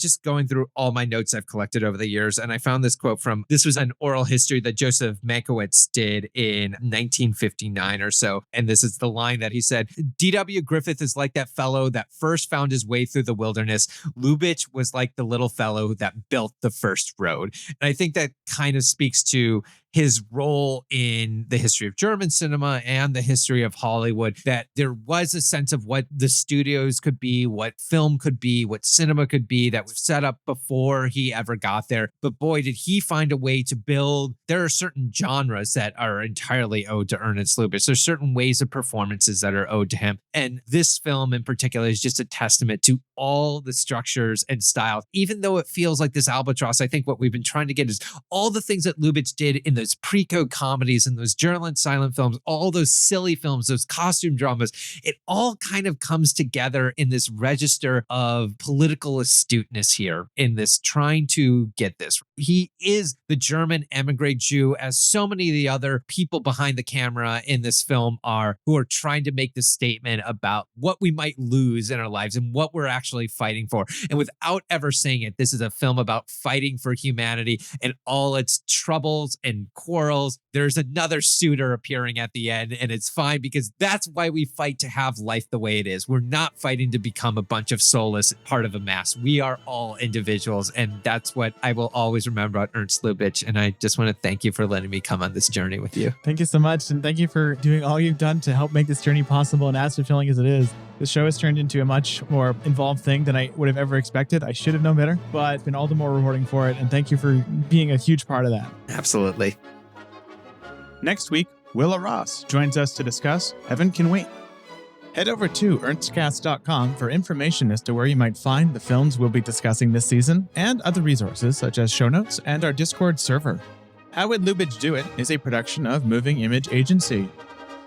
just going through all my notes I've collected over the years, and I found this quote this was an oral history that Joseph Mankiewicz did in 1959 or so. And this is the line that he said: D.W. Griffith is like that fellow that first found his way through the wilderness. Lubitsch was like the little fellow that built the first road. And I think that kind of speaks to his role in the history of German cinema and the history of Hollywood, that there was a sense of what the studios could be, what film could be, what cinema could be that was set up before he ever got there. But boy, did he find a way to build. There are certain genres that are entirely owed to Ernst Lubitsch. There's certain ways of performances that are owed to him. And this film in particular is just a testament to all the structures and styles. Even though it feels like this albatross, I think what we've been trying to get is all the things that Lubitsch did in those pre-code comedies and those journal silent films, all those silly films, those costume dramas. It all kind of comes together in this register of political astuteness here in this trying to get this. He is the German emigre Jew, as so many of the other people behind the camera in this film are, who are trying to make this statement about what we might lose in our lives and what we're actually fighting for. And without ever saying it, this is a film about fighting for humanity and all its troubles and quarrels. There's another suitor appearing at the end, and it's fine because that's why we fight to have life the way it is. We're not fighting to become a bunch of soulless part of a mass. We are all individuals, and that's what I will always remember about Ernst Lubitsch. And I just want to thank you for letting me come on this journey with you. Thank you so much, and thank you for doing all you've done to help make this journey possible and as fulfilling as it is. The show has turned into a much more involved thing than I would have ever expected. I should have known better, but it's been all the more rewarding for it. And thank you for being a huge part of that. Absolutely. Next week, Willa Ross joins us to discuss Heaven Can Wait. Head over to ernstcast.com for information as to where you might find the films we'll be discussing this season and other resources such as show notes and our Discord server. How Would Lubitsch Do It is a production of Moving Image Agency.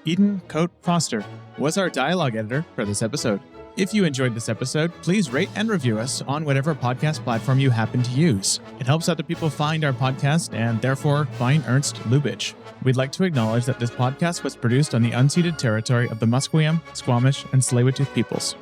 Eden Cote-Foster was our dialogue editor for this episode. If you enjoyed this episode, please rate and review us on whatever podcast platform you happen to use. It helps other people find our podcast and therefore find Ernst Lubitsch. We'd like to acknowledge that this podcast was produced on the unceded territory of the Musqueam, Squamish, and Tsleil-Waututh peoples.